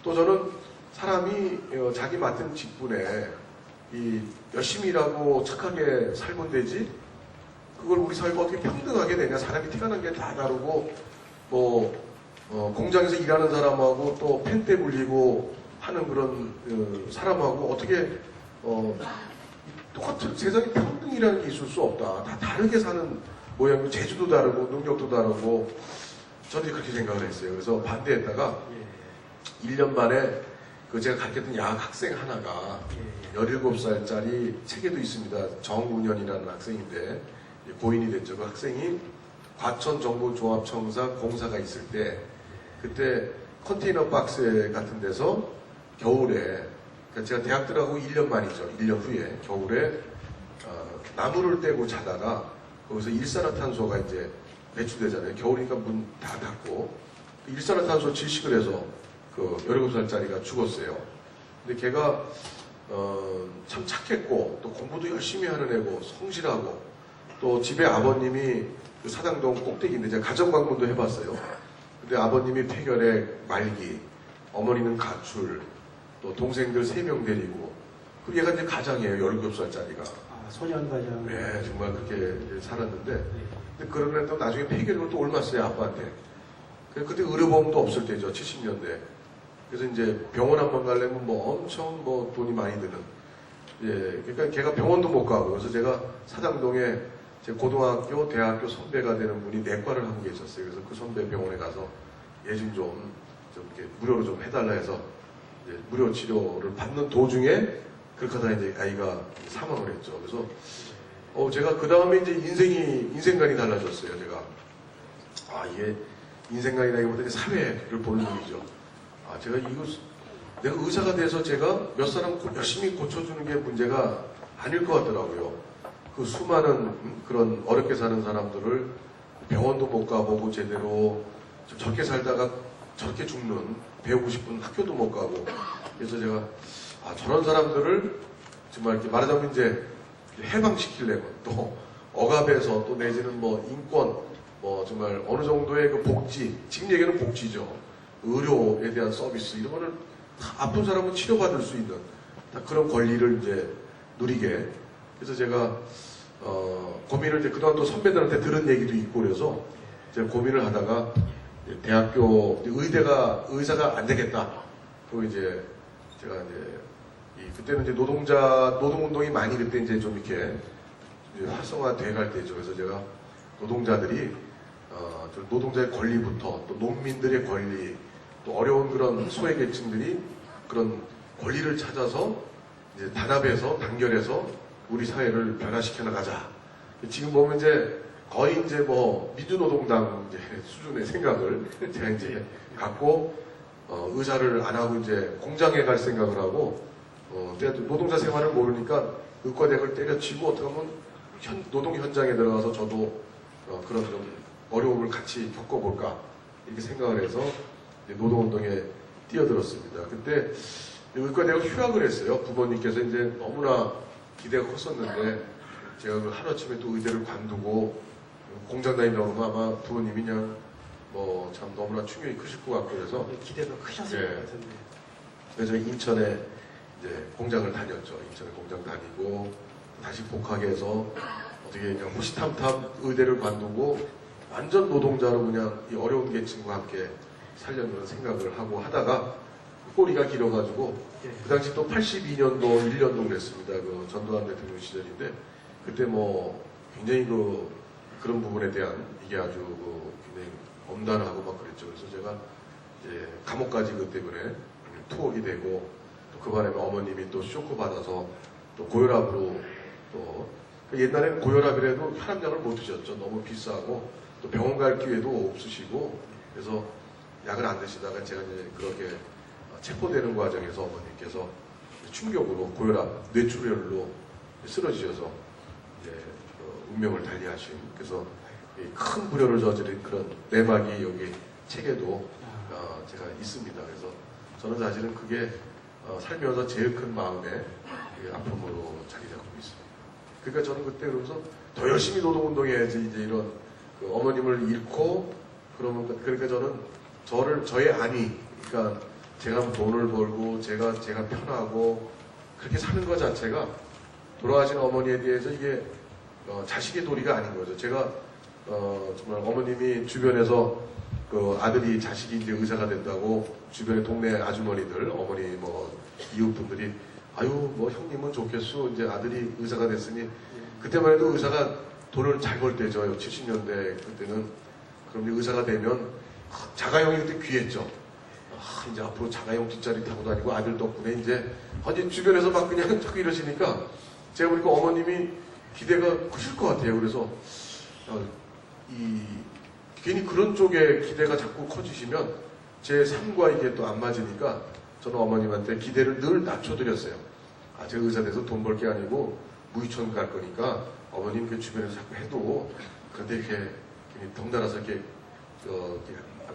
또 저는 사람이 자기 맡은 직분에 열심히 일하고 착하게 살면 되지, 그걸 우리 사회가 어떻게 평등하게 되냐, 사람이 태어난 게 다 다르고, 공장에서 일하는 사람하고 또 펜대 물리고 하는 그런 사람하고 어떻게 똑같은 세상에 평등이라는 게 있을 수 없다. 다 다르게 사는 모양이고 재주도 다르고 능력도 다르고 저는 그렇게 생각을 했어요. 그래서 반대했다가 1년 만에 제가 가르쳤던 야학 학생 하나가 17살짜리 책에도 있습니다. 정운현이라는 학생인데 고인이 됐죠. 그 학생이 과천정보조합청사 공사가 있을 때 그때 컨테이너 박스 같은 데서 겨울에 그러니까 제가 대학들하고 1년 만이죠. 1년 후에 겨울에 나무를 떼고 자다가 거기서 일산화탄소가 이제 배출되잖아요. 겨울이니까 문 다 닫고 일산화탄소 질식을 해서 17살짜리가 죽었어요. 근데 걔가 참 착했고 또 공부도 열심히 하는 애고 성실하고 또 집에 아버님이 그 사당동 꼭대기인데 제가 가정방문도 해봤어요. 근데 아버님이 폐결핵 말기, 어머니는 가출, 또 동생들 3명 데리고 그 얘가 이제 가장이에요. 17살짜리가. 소년가장. 네, 정말 그렇게 살았는데 근데 그런 애도 나중에 폐결핵을 또 옮았어요. 아빠한테. 그때 의료보험도 없을 때죠. 70년대. 그래서 이제 병원 한 번 가려면 뭐 엄청 뭐 돈이 많이 드는. 예, 그러니까 걔가 병원도 못 가고. 그래서 제가 사당동에 제 고등학교, 대학교 선배가 되는 분이 내과를 하고 계셨어요. 그래서 그 선배 병원에 가서 얘 좀 이렇게 무료로 좀 해달라 해서 이제 무료 치료를 받는 도중에 그렇게 하다 이제 아이가 사망을 했죠. 그래서 제가 그 다음에 이제 인생관이 달라졌어요. 제가 이게 인생관이라기보다 사회를 보는 눈이죠. 제가 내가 의사가 돼서 제가 몇 사람 열심히 고쳐주는 게 문제가 아닐 것 같더라고요. 그 수많은 그런 어렵게 사는 사람들을 병원도 못 가보고 제대로 좀 저렇게 살다가 저렇게 죽는, 배우고 싶은 학교도 못 가고. 그래서 제가 저런 사람들을 정말 이렇게 말하자면 이제 해방시키려면 또 억압에서 또 내지는 뭐 인권, 뭐 정말 어느 정도의 그 복지, 지금 얘기는 복지죠. 의료에 대한 서비스 이런 거를 다 아픈 사람은 치료받을 수 있는 다 그런 권리를 이제 누리게. 그래서 제가 고민을 이제 그동안 또 선배들한테 들은 얘기도 있고 그래서 제가 고민을 하다가 대학교 의사가 안 되겠다. 그리고 이제 제가 이제 그때는 이제 노동운동이 많이 그때 이제 좀 이렇게 활성화돼 갈 때죠. 그래서 제가 노동자들이 노동자의 권리부터 또 농민들의 권리 또 어려운 그런 소외계층들이 그런 권리를 찾아서 이제 단합해서 단결해서 우리 사회를 변화시켜 나가자. 지금 보면 이제 거의 이제 뭐 민주노동당 이제 수준의 생각을 제가 이제 갖고 의사를 안 하고 이제 공장에 갈 생각을 하고 노동자 생활을 모르니까 의과대학을 때려치고 어떻게 보면 노동 현장에 들어가서 저도 그런 좀 어려움을 같이 겪어볼까 이렇게 생각을 해서 노동운동에 뛰어들었습니다. 그때 의과대학을 휴학을 했어요. 부모님께서 이제 너무나 기대가 컸었는데 제가 그 하루아침에 또 의대를 관두고 공장 다닌다고 하면 아마 부모님이 그냥 뭐 참 너무나 충격이 크실 것 같고 그래서 기대가 크셨을 것 같은데. 그래서 인천에 이제 공장을 다녔죠. 인천에 공장 다니고 다시 복학해서 어떻게 그냥 호시탐탐 의대를 관두고 완전 노동자로 그냥 이 어려운 계층과 함께 살려는 생각을 하고 하다가 꼬리가 길어가지고 그 당시 또 82년도 1년도 그랬습니다. 그 전두환 대통령 시절인데 그때 뭐 굉장히 그런 부분에 대한 이게 아주 굉장히 엄단하고 막 그랬죠. 그래서 제가 이제 감옥까지 그 때문에 투옥이 되고 또 그 반에 어머님이 또 쇼크 받아서 또 고혈압으로 또 옛날에는 고혈압이라도 혈압약을 못 드셨죠. 너무 비싸고 또 병원 갈 기회도 없으시고 그래서 약을 안 드시다가 제가 이제 그렇게 체포되는 과정에서 어머님께서 충격으로 고혈압, 뇌출혈로 쓰러지셔서 이제 운명을 달리하신 그래서 큰 불효를 저지른 그런 내막이 여기 책에도 제가 있습니다. 그래서 저는 사실은 그게 살면서 제일 큰 마음의 아픔으로 자리 잡고 있습니다. 그러니까 저는 그때 그러면서 더 열심히 노동운동해야지 이제 이런 어머님을 잃고 그러니까 저는 저의 안위 그러니까 제가 돈을 벌고 제가 편하고 그렇게 사는 것 자체가 돌아가신 어머니에 대해서 이게 자식의 도리가 아닌 거죠. 제가 정말 어머님이 주변에서 그 아들이 자식이 이제 의사가 된다고 주변의 동네 아주머니들 어머니 뭐 이웃분들이 아유 뭐 형님은 좋겠어 이제 아들이 의사가 됐으니 그때만 해도 의사가 돈을 잘 벌 때죠. 70년대 그때는 그럼 이제 의사가 되면 자가용이 그때 귀했죠. 이제 앞으로 자가용 뒷자리 타고 다니고 아들 덕분에 이제 주변에서 막 그냥 자꾸 이러시니까 제가 보니까 어머님이 기대가 크실 것 같아요. 그래서 괜히 그런 쪽에 기대가 자꾸 커지시면 제 삶과 이게 또 안 맞으니까 저는 어머님한테 기대를 늘 낮춰드렸어요. 제가 의사 돼서 돈 벌 게 아니고 무의촌 갈 거니까 어머님 그 주변에서 자꾸 해도 그런데 이렇게 덩달아서 이렇게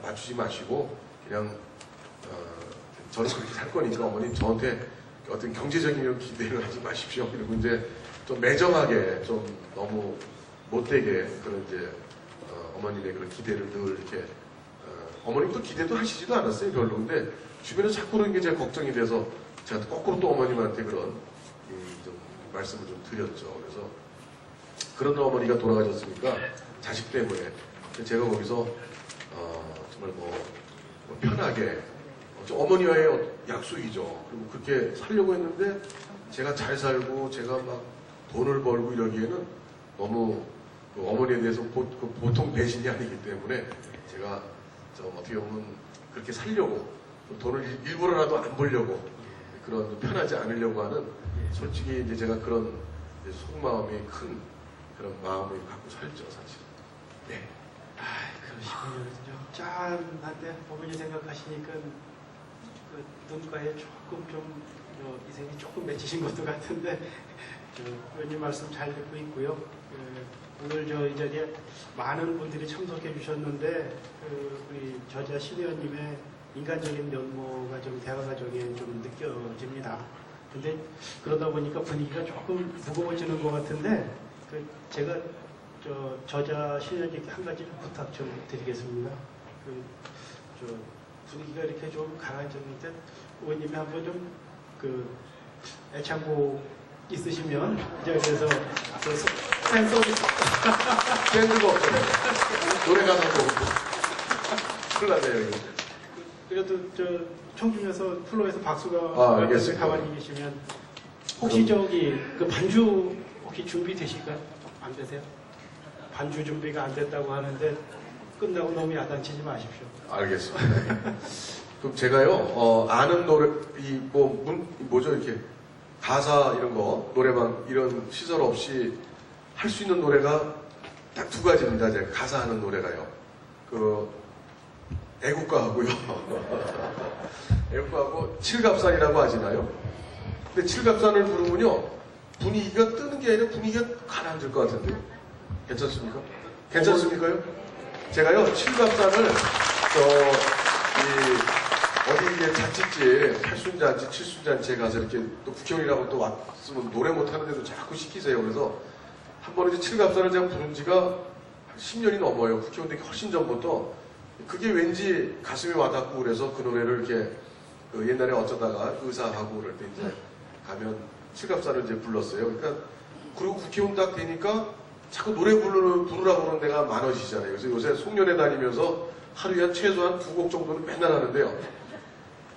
맞추지 마시고 그냥 저는 그렇게 살 거니까 어머님 저한테 어떤 경제적인 기대를 하지 마십시오. 그리고 이제 좀 매정하게 좀 너무 못되게 그런 이제 어머님의 그런 기대를 늘 이렇게 어머님도 기대도 하시지도 않았어요 별로. 근데 주변에서 자꾸 그런 게 제가 걱정이 돼서 제가 거꾸로 또 어머님한테 그런 좀 말씀을 좀 드렸죠. 그래서 그런 어머니가 돌아가셨으니까 자식 때문에 제가 거기서 정말 뭐 편하게 어머니와의 약속이죠. 그리고 그렇게 살려고 했는데 제가 잘 살고 제가 막 돈을 벌고 이러기에는 너무 그 어머니에 대해서 보통 배신이 아니기 때문에 제가 좀 어떻게 보면 그렇게 살려고 돈을 일부러라도 안 벌려고 그런 좀 편하지 않으려고 하는 솔직히 이제 제가 그런 이제 속마음이 큰 그런 마음을 갖고 살죠 사실. 네. 그러시군요. 좀 짠한데 어머니 생각하시니까 그 눈가에 조금 좀 이생이 조금 맺히신 것도 같은데 의원님 말씀 잘 듣고 있고요. 오늘 이 자리에 많은 분들이 참석해 주셨는데 우리 저자 신 의원님의 인간적인 면모가 좀 대화 과정에 좀 느껴집니다. 근데 그러다 보니까 분위기가 조금 무거워지는 것 같은데 제가 저자 신 의원님께 한 가지 부탁 좀 드리겠습니다. 분위기가 이렇게 좀 가라앉았는데 의원님이 한번 좀 애창곡 있으시면 이제 그래서 밴드가 없잖아요. 노래 가사도 없고 큰일 나네요 이거. 그래도 청중에서 플로에서 박수가 알겠습니다. 가만히 계시면 혹시 그 반주 혹시 준비되실까요? 안 되세요? 반주 준비가 안 됐다고 하는데 끝나고 너무 야단치지 마십시오. 알겠습니다. 그럼 제가요 아는 노래 뭐죠 이렇게 가사 이런 거 노래방 이런 시설 없이 할 수 있는 노래가 딱 두 가지입니다. 제가 가사하는 노래가요. 애국가하고요. 애국가하고 칠갑산이라고 하시나요? 근데 칠갑산을 부르면요 분위기가 뜨는 게 아니라 분위기가 가라앉을 것 같은데요. 괜찮습니까? 괜찮습니까요? 제가요 칠갑산을 어디 자칫지 팔순잔치, 칠순잔치에 가서 이렇게 또 국회의원이라고 또 왔으면 노래 못하는데도 자꾸 시키세요. 그래서 한 번은 이제 칠갑산을 제가 부른 지가 한 10년이 넘어요. 국회의원 되기 훨씬 전부터. 그게 왠지 가슴에 와닿고 그래서 그 노래를 이렇게 옛날에 어쩌다가 의사하고 그럴 때 이제 가면 칠갑산을 이제 불렀어요. 그러니까 그리고 국회의원 딱 되니까 자꾸 노래 부르라고 그러는 데가 많아지잖아요. 그래서 요새 송년회 다니면서 하루에 한 최소한 2곡 정도는 맨날 하는데요.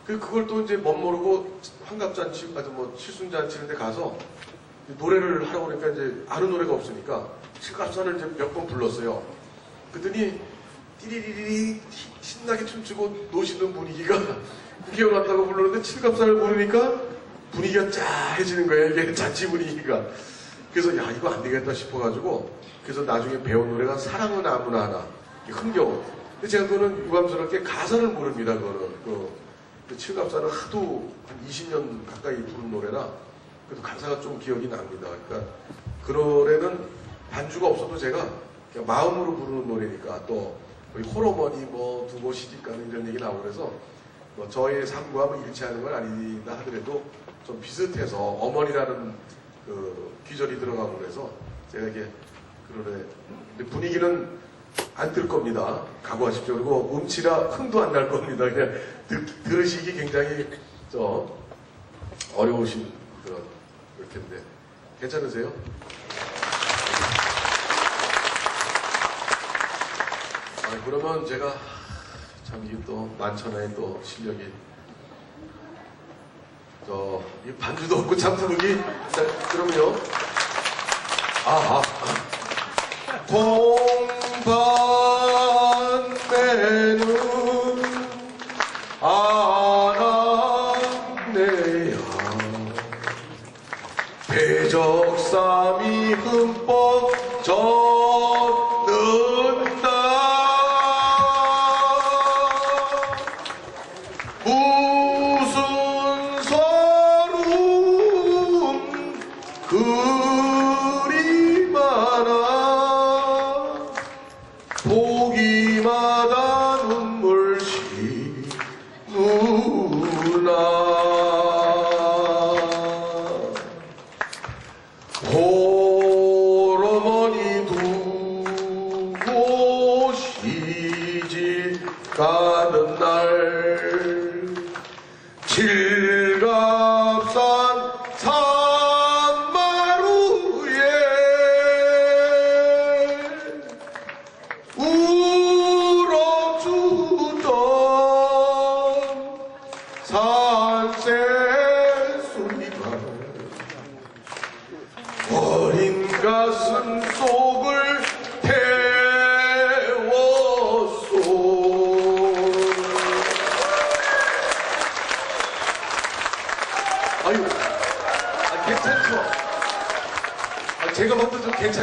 그걸 또 이제 멋모르고 환갑잔치, 칠순잔치 이런 데 가서 노래를 하라고 그러니까 이제 아는 노래가 없으니까 칠갑산을 이제 몇 번 불렀어요. 그랬더니 띠리리리 신나게 춤추고 노시는 분위기가 국회의원 왔다고 부르는데 칠갑산을 부르니까 분위기가 짜해지는 거예요. 이게 잔치 분위기가. 그래서 야 이거 안 되겠다 싶어가지고 그래서 나중에 배운 노래가 사랑은 아무나 하나 흥겨운. 근데 제가 그거는 유감스럽게 가사를 모릅니다. 그거는 칠갑산을 하도 한 20년 가까이 부른 노래라 그래도 가사가 좀 기억이 납니다. 그러니까 그 노래는 반주가 없어도 제가 그냥 마음으로 부르는 노래니까 또 홀어머니 두고 시집가는 이런 얘기 나오고 그래서 저의 삶과 일치하는 건 아니다 하더라도 좀 비슷해서 어머니라는 귀절이 들어가고 그래서 제가 이게 그 노래 근데 분위기는 안 뜰 겁니다. 각오하십시오. 그리고 음치라 흥도 안 날 겁니다. 그냥 들으시기 굉장히 어려우신 그런 텐데 괜찮으세요? 그러면 제가 참 이게 또 만천하의 또 실력이 이 반주도 없고 참 부르기 자, 그러면요 공반매는 안았네야 대적삼이 흠뻑 젖는다 무슨 서름 그리 많아 보기마다 눈물씩 누나 홀어머니 두고 시집 가는 날 칠갑산 산마루에 울어주던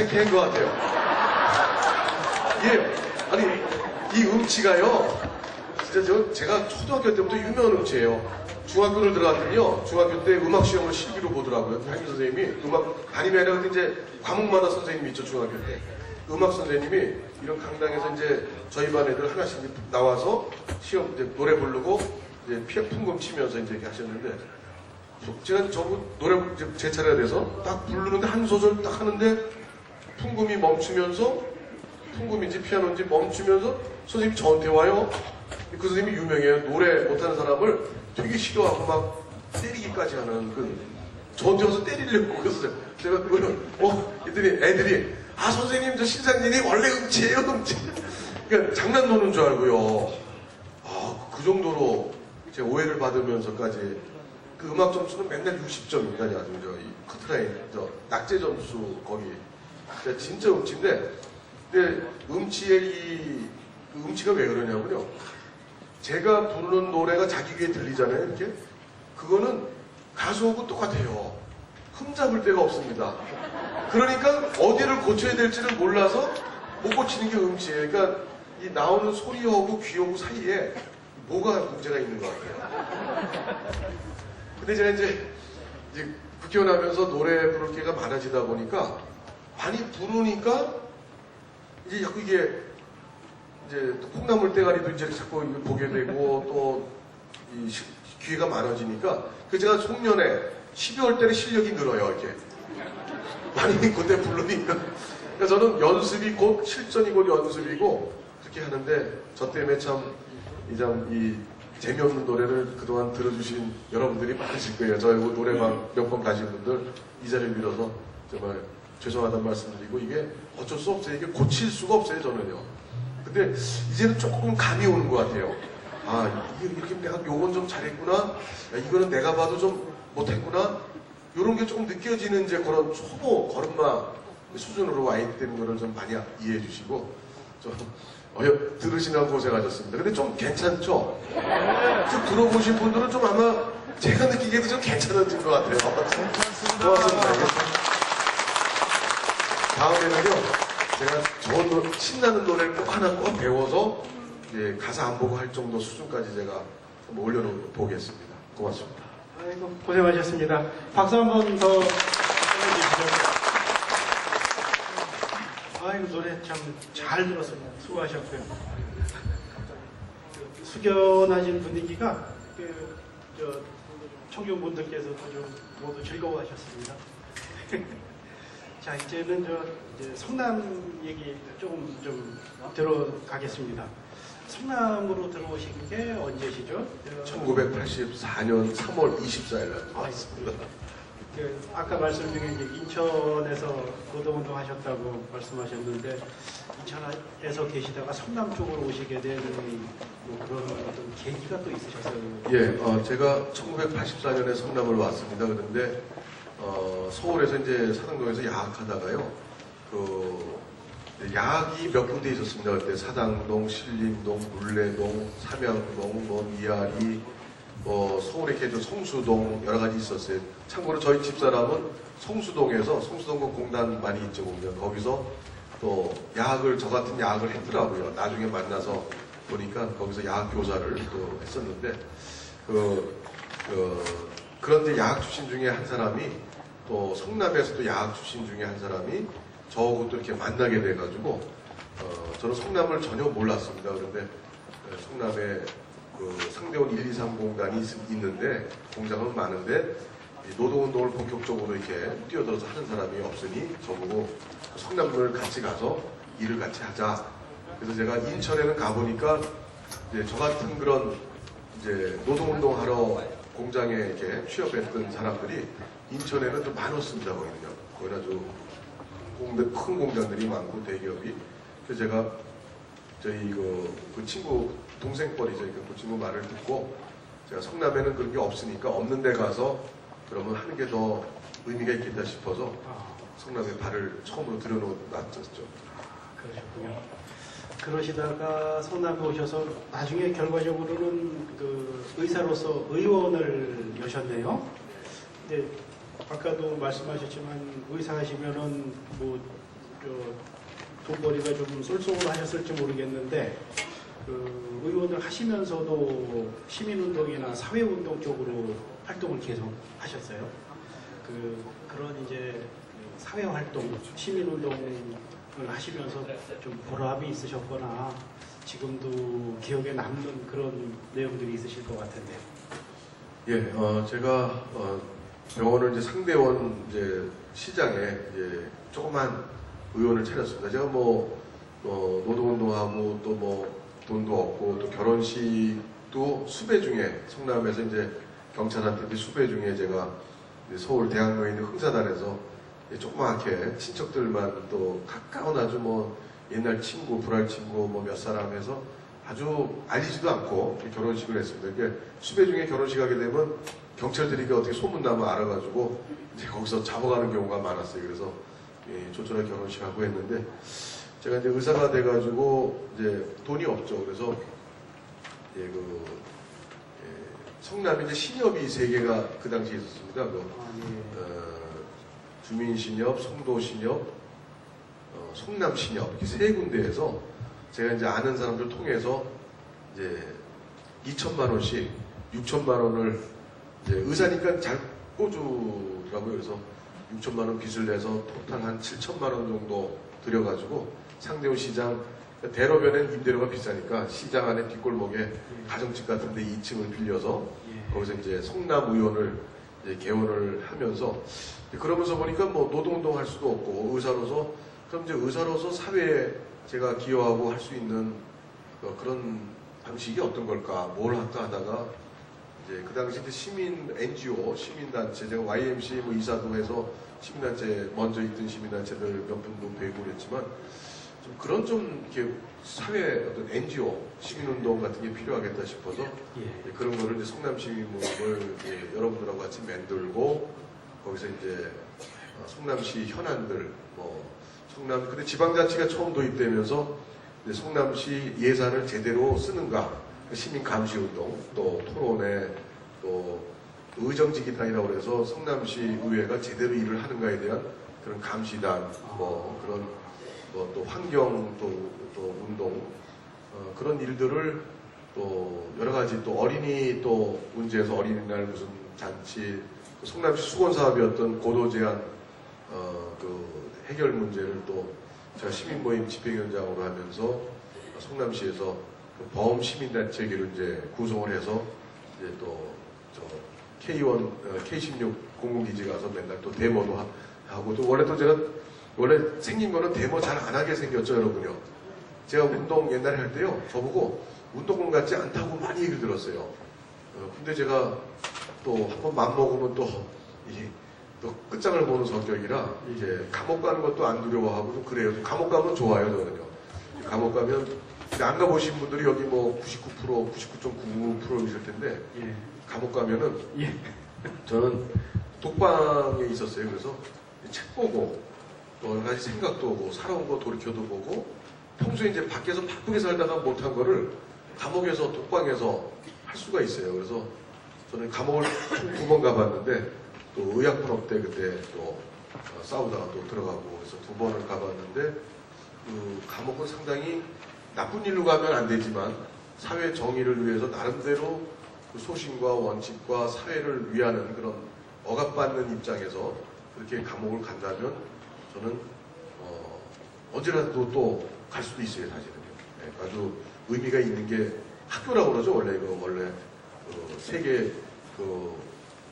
개인 것 같아요. 예, 아니 이 음치가요. 진짜 제가 초등학교 때부터 유명한 음치예요. 중학교를 들어갔더니요. 중학교 때 음악 시험을 실기로 보더라고요. 담임 선생님이 음악 담임이 아니라 이제 과목마다 선생님이 있죠 중학교 때. 음악 선생님이 이런 강당에서 이제 저희 반 애들 하나씩 나와서 시험 이제 노래 부르고 이제 풍금 치면서 이제 이렇게 하셨는데 제가 노래 이제 제 차례가 돼서 딱 부르는데 한 소절 딱 하는데 풍금이 멈추면서 풍금인지 피아노인지 멈추면서 선생님이 저한테 와요. 그 선생님이 유명해요. 노래 못하는 사람을 되게 싫어하고 막 때리기까지 하는 저한테 와서 때리려고 그랬어요. 제가 그거를 이랬더니 애들이 선생님 저 신상진이 원래 음치예요 음치. 그러니까 장난 노는 줄 알고요. 그 정도로 제 오해를 받으면서까지 그 음악 점수는 맨날 60점입니다. 아주 이 커트라인 낙제 점수 거기 진짜 음치인데 근데 음치가 왜 그러냐면요. 제가 부르는 노래가 자기 귀에 들리잖아요. 이렇게 그거는 가수하고 똑같아요. 흠잡을 데가 없습니다. 그러니까 어디를 고쳐야 될지를 몰라서 못 고치는 게 음치예요. 그러니까 이 나오는 소리하고 귀하고 사이에 뭐가 문제가 있는 것 같아요. 근데 제가 이제 국회의원 하면서 노래 부를 기회가 많아지다 보니까 많이 부르니까 이제 자꾸 이게 이제 콩나물 대가리도 이제 자꾸 보게 되고 또 이 기회가 많아지니까 그 제가 송년회 12월 달에 실력이 늘어요 이렇게 많이 그때 부르니까 그러니까 저는 연습이 곧 실전이 곧 연습이고 그렇게 하는데 저 때문에 참 이 재미없는 노래를 그동안 들어주신 여러분들이 많으실 거예요. 저하고 노래방 몇 번 가신 분들 이 자리를 빌어서 정말 죄송하다는 말씀드리고 이게 어쩔 수 없어요. 이게 고칠 수가 없어요 저는요. 근데 이제는 조금 감이 오는 것 같아요. 이게 이렇게 내가 요건 좀 잘했구나. 이거는 내가 봐도 좀 못했구나. 요런 게 조금 느껴지는 이제 그런 초보 걸음마 수준으로 와 있다는 거를 좀 많이 이해해 주시고 좀 들으시느라고 고생하셨습니다. 근데 좀 괜찮죠? 좀 들어보신 분들은 좀 아마 제가 느끼기에도 좀 괜찮아진 것 같아요. 고맙습니다. 다음에는요, 제가 좋은 신나는 노래를 꼭 하나 꼭 배워서 이제 가사 안 보고 할 정도 수준까지 제가 한번 올려보겠습니다. 고맙습니다. 아이고, 고생하셨습니다. 박수 한 번 더 보내주시죠. 아이고, 노래 참 잘 들었습니다. 수고하셨고요. 숙연하신 분위기가 청중분들께서도 좀 모두 즐거워하셨습니다. 자, 이제는 이제 성남 얘기 조금 좀 들어가겠습니다. 성남으로 들어오신 게 언제시죠? 1984년 3월 24일 날 왔습니다. 아까 말씀 중에 이제 인천에서 노동운동 하셨다고 말씀하셨는데 인천에서 계시다가 성남 쪽으로 오시게 된 뭐 그런 어떤 계기가 또 있으셨어요? 예, 제가 1984년에 성남을 왔습니다. 그런데 서울에서 이제 사당동에서 야학하다가요. 야학이 몇 군데 있었습니다. 그때 사당동, 신림동, 물레동, 삼양동, 미아리, 서울에 계신 성수동 여러 가지 있었어요. 참고로 저희 집사람은 성수동에서 성수동구 공단 많이 있죠 보면 거기서 또 야학을 저 같은 야학을 했더라고요. 나중에 만나서 보니까 거기서 야학 교사를 또 했었는데 그런데 야학 출신 중에 한 사람이 또 성남에서도 야학 출신 중에 한 사람이 저하고 또 이렇게 만나게 돼가지고 저는 성남을 전혀 몰랐습니다. 그런데 성남에 상대원 123 공단이 있는데 공장은 많은데 노동운동을 본격적으로 이렇게 뛰어들어서 하는 사람이 없으니 저보고 성남을 같이 가서 일을 같이 하자. 그래서 제가 인천에는 가보니까 이제 저 같은 그런 이제 노동운동하러 공장에 이렇게 취업했던 사람들이 인천에는 좀 많았습니다. 거기는요. 거기 아주 큰 공장들이 많고 대기업이. 그래서 제가 저희 그 친구 동생 뻘이죠. 그 친구 말을 듣고 제가 성남에는 그런 게 없으니까 없는 데 가서 그러면 하는 게 더 의미가 있겠다 싶어서 성남에 발을 처음으로 들여놓았었죠. 그러셨군요. 그러시다가 성남에 오셔서 나중에 결과적으로는 그 의사로서 의원을 여셨네요. 근데 아까도 말씀하셨지만 의사 하시면은 뭐 돈벌이가 좀 쏠쏠하셨을지 모르겠는데 그 의원을 하시면서도 시민운동이나 사회운동 쪽으로 활동을 계속 하셨어요. 그런 이제 사회활동, 시민운동을 하시면서 좀 보람이 있으셨거나 지금도 기억에 남는 그런 내용들이 있으실 것 같은데. 예, 제가 병원을 이제 상대원 이제 시장에 이제 조그만 의원을 차렸습니다. 제가 노동운동하고 또 돈도 없고 또 결혼식도 수배 중에 성남에서 이제 경찰한테 수배 중에 제가 서울 대학로에 있는 흥사단에서 조그맣게 친척들만 또 가까운 아주 옛날 친구, 불알 친구 몇 사람 해서 아주 알리지도 않고 결혼식을 했습니다. 이게 수배 중에 결혼식 하게 되면 경찰들이 어떻게 소문나면 알아가지고 이제 거기서 잡아가는 경우가 많았어요. 그래서 조촐하게 결혼식 하고 했는데 제가 이제 의사가 돼가지고 이제 돈이 없죠. 그래서 성남에 이제 신협이 3개가 그 당시에 있었습니다. 주민신협, 송도신협, 성남신협 이렇게 3군데에서 제가 이제 아는 사람들 통해서 이제 2천만 원씩 6천만 원을 이제 의사니까 잘 꿔주더라고요. 그래서 6천만 원 빚을 내서 토탈 한 7천만 원 정도 들여가지고 상대원 시장 대로변엔 임대료가 비싸니까 시장 안에 뒷골목에 가정집 같은데 2층을 빌려서 거기서 이제 성남 의원을 이제 개원을 하면서 그러면서 보니까 노동운동 할 수도 없고 의사로서 그럼 이제 의사로서 사회에 제가 기여하고 할 수 있는 그런 방식이 어떤 걸까 뭘 할까 하다가 이제 그 당시 이제 시민 NGO 시민단체 제가 YMC 이사도 해서 시민단체 먼저 있던 시민단체들 몇 분도 뵈고 그랬지만 좀 그런 이렇게 사회 어떤 NGO 시민운동 같은 게 필요하겠다 싶어서 그런 거를 이제 성남시민모임을 여러분들하고 같이 만들고 거기서 이제 성남시 현안들 성남 근데 지방자치가 처음 도입되면서 이제 성남시 예산을 제대로 쓰는가 시민 감시운동 또 토론회 또 의정지기단이라고 해서 성남시 의회가 제대로 일을 하는가에 대한 그런 감시단 그런 또 환경 또 운동 그런 일들을 또 여러 가지 또 어린이 또 문제에서 어린이날 무슨 잔치 성남시 수건사업이었던 고도 제한 그 해결 문제를 또 제가 시민모임 집행위원장으로 하면서 성남시에서 그 범 시민단체계를 이제 구성을 해서 이제 또 K1, K16 공공기지 가서 맨날 또 데모도 하고 또 원래 생긴 거는 데모 잘 안 하게 생겼죠, 여러분요. 제가 운동 옛날에 할 때요, 저보고 운동권 같지 않다고 많이 얘기를 들었어요. 근데 제가 또 한번 맘먹으면 또 끝장을 보는 성격이라 이제 감옥 가는 것도 안 두려워하고 좀 그래요. 감옥 가면 좋아요, 저는요. 감옥 가면 안 가보신 분들이 여기 99%, 99.99% 있을 텐데 감옥 가면은 저는 독방에 있었어요. 그래서 책 보고 또 여러 가지 생각도 오고 살아온 거 돌이켜도 보고 평소에 이제 밖에서 바쁘게 살다가 못한 거를 감옥에서 독방에서 할 수가 있어요. 그래서 저는 감옥을 총 2번 가봤는데 또 의약분업 때 그때 또 싸우다가 또 들어가고 그래서 2번을 가봤는데 그 감옥은 상당히 나쁜 일로 가면 안 되지만 사회 정의를 위해서 나름대로 그 소신과 원칙과 사회를 위하는 그런 억압받는 입장에서 그렇게 감옥을 간다면 저는 언제라도 또 갈 수도 있어요, 사실은요. 아주 의미가 있는 게 학교라고 그러죠, 원래 이거 원래 세계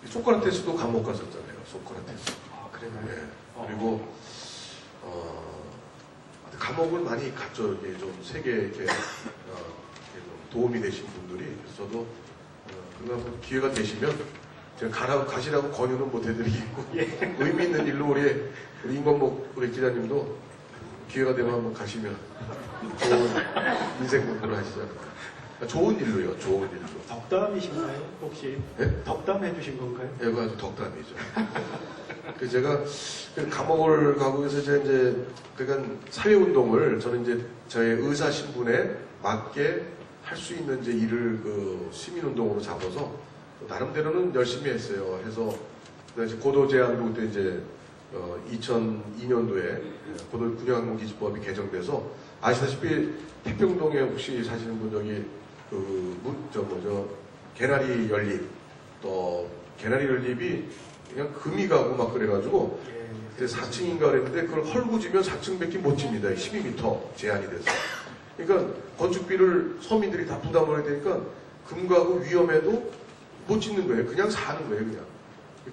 소크라테스도 감옥 갔었잖아요, 소크라테스. 아, 그래요? 네. 그리고 감옥을 많이 갔죠, 이게 좀 세계에 이렇게 도움이 되신 분들이. 그래서 저도 그런 기회가 되시면 제가 가시라고 권유는 못 해드리겠고 의미 있는 일로 우리 임건목 우리 기자님도 기회가 되면 한번 가시면 좋은 인생 공부를 하시죠. 좋은 일로요, 좋은 일로. 덕담이신가요, 혹시? 네? 덕담해 주신 건가요? 예, 그 아주 덕담이죠. 그 제가 감옥을 가고 해서 이제 그러니까 사회운동을 저는 이제 저의 의사 신분에 맞게 할 수 있는 이제 일을 그 시민운동으로 잡아서 나름대로는 열심히 했어요. 해서 이제 고도 제한도 그때 이제 2002년도에 고도군역항공기지법이 개정돼서 아시다시피 태평동에 혹시 사시는 분 저기 개나리 연립 또 개나리 연립이 그냥 금이 가고 막 그래가지고 그때 4층인가 그랬는데 그걸 헐고 지면 4층밖에 못 집니다. 12m 제한이 돼서. 그러니까 건축비를 서민들이 다 부담을 해야 되니까 금 가고 위험해도 못 짓는 거예요. 그냥 사는 거예요, 그냥.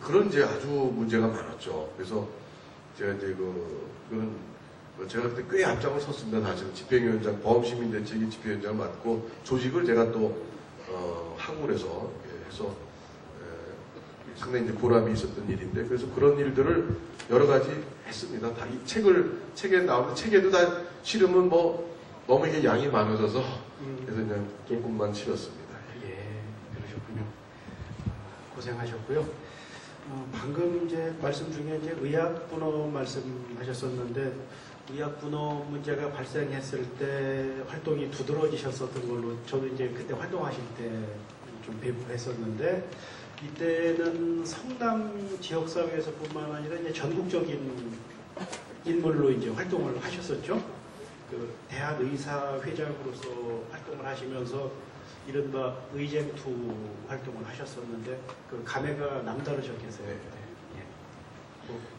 그런 이제 아주 문제가 많았죠. 그래서 제가 이제 그런 제가 그때 꽤 앞장을 섰습니다. 사실은 집행위원장, 범시민대책위 집행위원장을 맡고 조직을 제가 또 학울에서 해서 상당히 이제 보람이 있었던 일인데 그래서 그런 일들을 여러 가지 했습니다. 다 이 책에 나오는 책에도 다 실으면 뭐 너무 이게 양이 많아져서 그래서 그냥 조금만 실었습니다. 예, 그러셨군요. 고생하셨고요. 방금 이제 말씀 중에 이제 의약분호 말씀하셨었는데 의약분호 문제가 발생했을 때 활동이 두드러지셨었던 걸로 저도 이제 그때 활동하실 때 좀 배부했었는데 이때는 성남 지역사회에서뿐만 아니라 이제 전국적인 인물로 이제 활동을 하셨었죠. 그 대한의사회장으로서 활동을 하시면서 이른바 의쟁투 활동을 하셨었는데 그 감회가 남다르셨겠어요.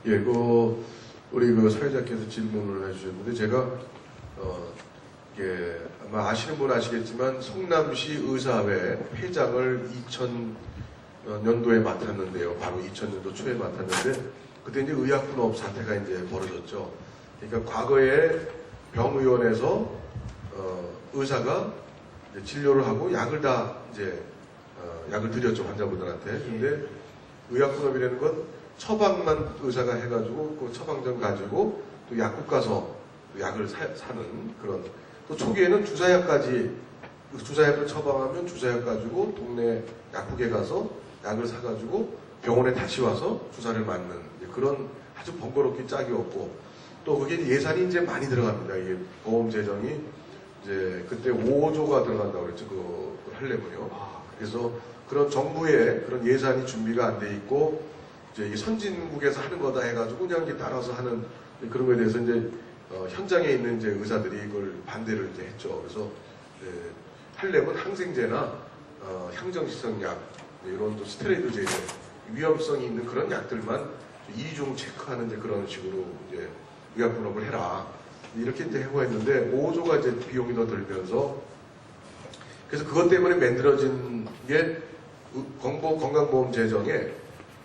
예, 우리 사회자께서 질문을 해주셨는데 제가 아마 아시는 분은 아시겠지만 성남시 의사회 회장을 2000년도에 맡았는데요. 바로 2000년도 초에 맡았는데 그때 이제 의약분업 사태가 이제 벌어졌죠. 그러니까 과거에 병의원에서 의사가 이제 진료를 하고 약을 다 이제 약을 드렸죠 환자분들한테. 근데 의약분업이라는 건 처방만 의사가 해가지고 그 처방전 가지고 또 약국 가서 약을 사는 그런. 또 초기에는 주사약까지 주사약을 처방하면 주사약 가지고 동네 약국에 가서 약을 사가지고 병원에 다시 와서 주사를 맞는 그런 아주 번거롭게 짝이었고 또 그게 예산이 이제 많이 들어갑니다. 이게 보험 재정이 이제 그때 5조가 들어간다고 그랬죠. 그걸 하려면요. 그래서 그런 정부의 그런 예산이 준비가 안 돼 있고 이제 이 선진국에서 하는 거다 해가지고 그냥 이제 따라서 하는 그런 거에 대해서 이제 현장에 있는 이제 의사들이 이걸 반대를 이제 했죠. 그래서 하려면 항생제나 향정시성약 이런 또 스테로이드 제제 위험성이 있는 그런 약들만 이중 체크하는 이제 그런 식으로 이제 의약분업을 해라 이렇게 이제 하고 했는데 5조가 이제 비용이 더 들면서 그래서 그것 때문에 만들어진 게 건강보험 재정에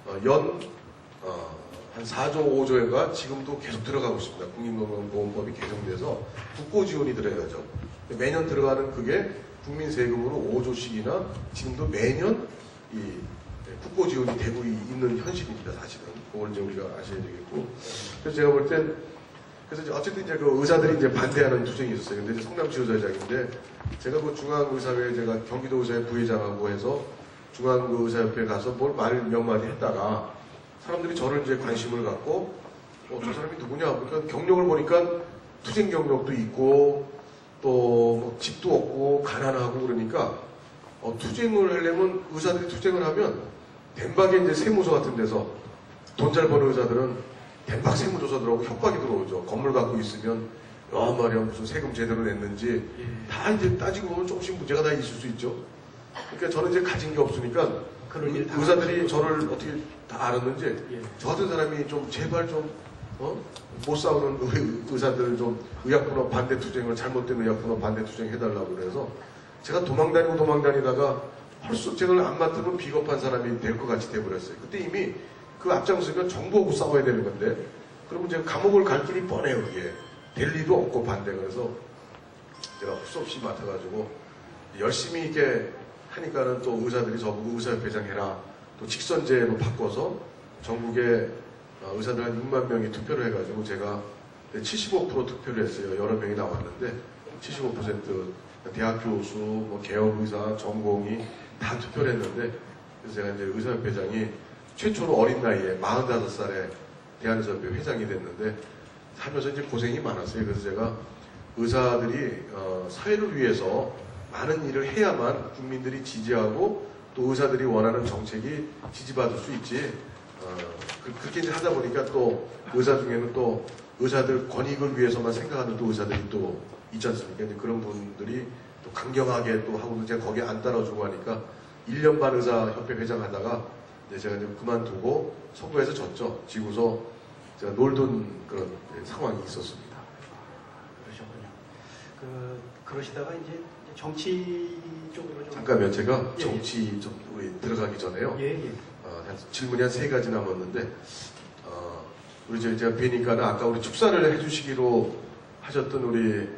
한 4조, 5조가 지금도 계속 들어가고 있습니다. 국민건강보험법이 개정돼서 국고 지원이 들어야죠. 매년 들어가는 그게 국민 세금으로 5조씩이나 지금도 매년 이 국고 지원이 되고 있는 현실입니다. 사실은 그걸 이제 우리가 아셔야 되겠고. 그래서 제가 볼 땐 그래서 어쨌든 이제 그 의사들이 이제 반대하는 투쟁이 있었어요. 근데 이제 성남시 의사장인데 제가 그 중앙의사회 제가 경기도 의사회 부회장하고 해서 중앙의사협회에 가서 뭘 말 몇 마디 했다가 사람들이 저를 이제 관심을 갖고 저 사람이 누구냐 그러니까 경력을 보니까 투쟁 경력도 있고 또뭐 집도 없고 가난하고 그러니까 투쟁을 하려면 의사들이 투쟁을 하면 덴박에 이제 세무서 같은 데서 돈 잘 버는 의사들은 덴박 세무조사 들어오고 협박이 들어오죠. 건물 갖고 있으면 말이야 무슨 세금 제대로 냈는지 다 이제 따지고 보면 조금씩 문제가 다 있을 수 있죠. 그러니까 저는 이제 가진 게 없으니까 의사들이 저를 어떻게 다 알았는지 저 같은 사람이 좀 제발 좀 못 싸우는 의사들 좀 의약분업 반대 투쟁을 잘못된 의약분업 반대 투쟁 해달라고 그래서 제가 도망다니다가 벌써 제가 안 맡으면 비겁한 사람이 될 것 같이 돼버렸어요. 그때 이미 그 앞장서면 정부하고 싸워야 되는 건데 그러면 제가 감옥을 갈 길이 뻔해요. 그게 될 리도 없고 반대가 그래서 제가 헛수없이 맡아가지고 열심히 이렇게 하니까는 또 의사들이 저보고 의사협회장 해라 또 직선제로 바꿔서 전국에 의사들 한 6만 명이 투표를 해가지고 제가 75% 투표를 했어요. 여러 명이 나왔는데 75% 대학 교수, 뭐 개업의사, 전공이 다 투표를 했는데 그래서 제가 이제 의사협회장이 최초로 어린 나이에 45살에 대한의사협회 회장이 됐는데 하면서 이제 고생이 많았어요. 그래서 제가 의사들이 사회를 위해서 많은 일을 해야만 국민들이 지지하고 또 의사들이 원하는 정책이 지지받을 수 있지 그렇게 이제 하다 보니까 또 의사 중에는 또 의사들 권익을 위해서만 생각하는 또 의사들이 또 있지 않습니까? 이제 그런 분들이 또 강경하게 또 하고도 제가 거기에 안 따라주고 하니까 1년 반 의사협회 회장 하다가 이제 제가 좀 그만두고 선거에서 졌죠. 지고서 제가 놀던 그런 상황이 있었습니다. 그러셨군요. 그러시다가 이제 정치 쪽으로 좀. 잠깐만요. 제가 예, 정치 좀 우리 들어가기 전에요. 예. 질문이 한 3가지 남았는데, 우리 제가 뵈니까는 아까 우리 축사를 해주시기로 하셨던 우리,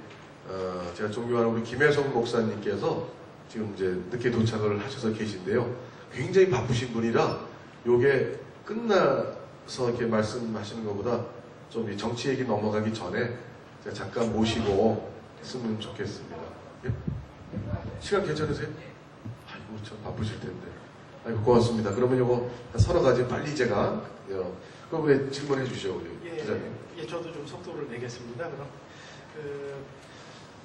제가 존경하는 우리 김혜성 목사님께서 지금 이제 늦게 도착을 하셔서 계신데요. 굉장히 바쁘신 분이라 요게 끝나서 이렇게 말씀하시는 것보다 좀 이 정치 얘기 넘어가기 전에 제가 잠깐 모시고 했으면 좋겠습니다. 예? 시간 괜찮으세요? 아이고, 참 바쁘실 텐데. 아이고, 고맙습니다. 그러면 요거 서너 가지 빨리 제가, 그럼 왜 질문해 주시죠, 우리 기자님. 예, 저도 좀 속도를 내겠습니다. 그럼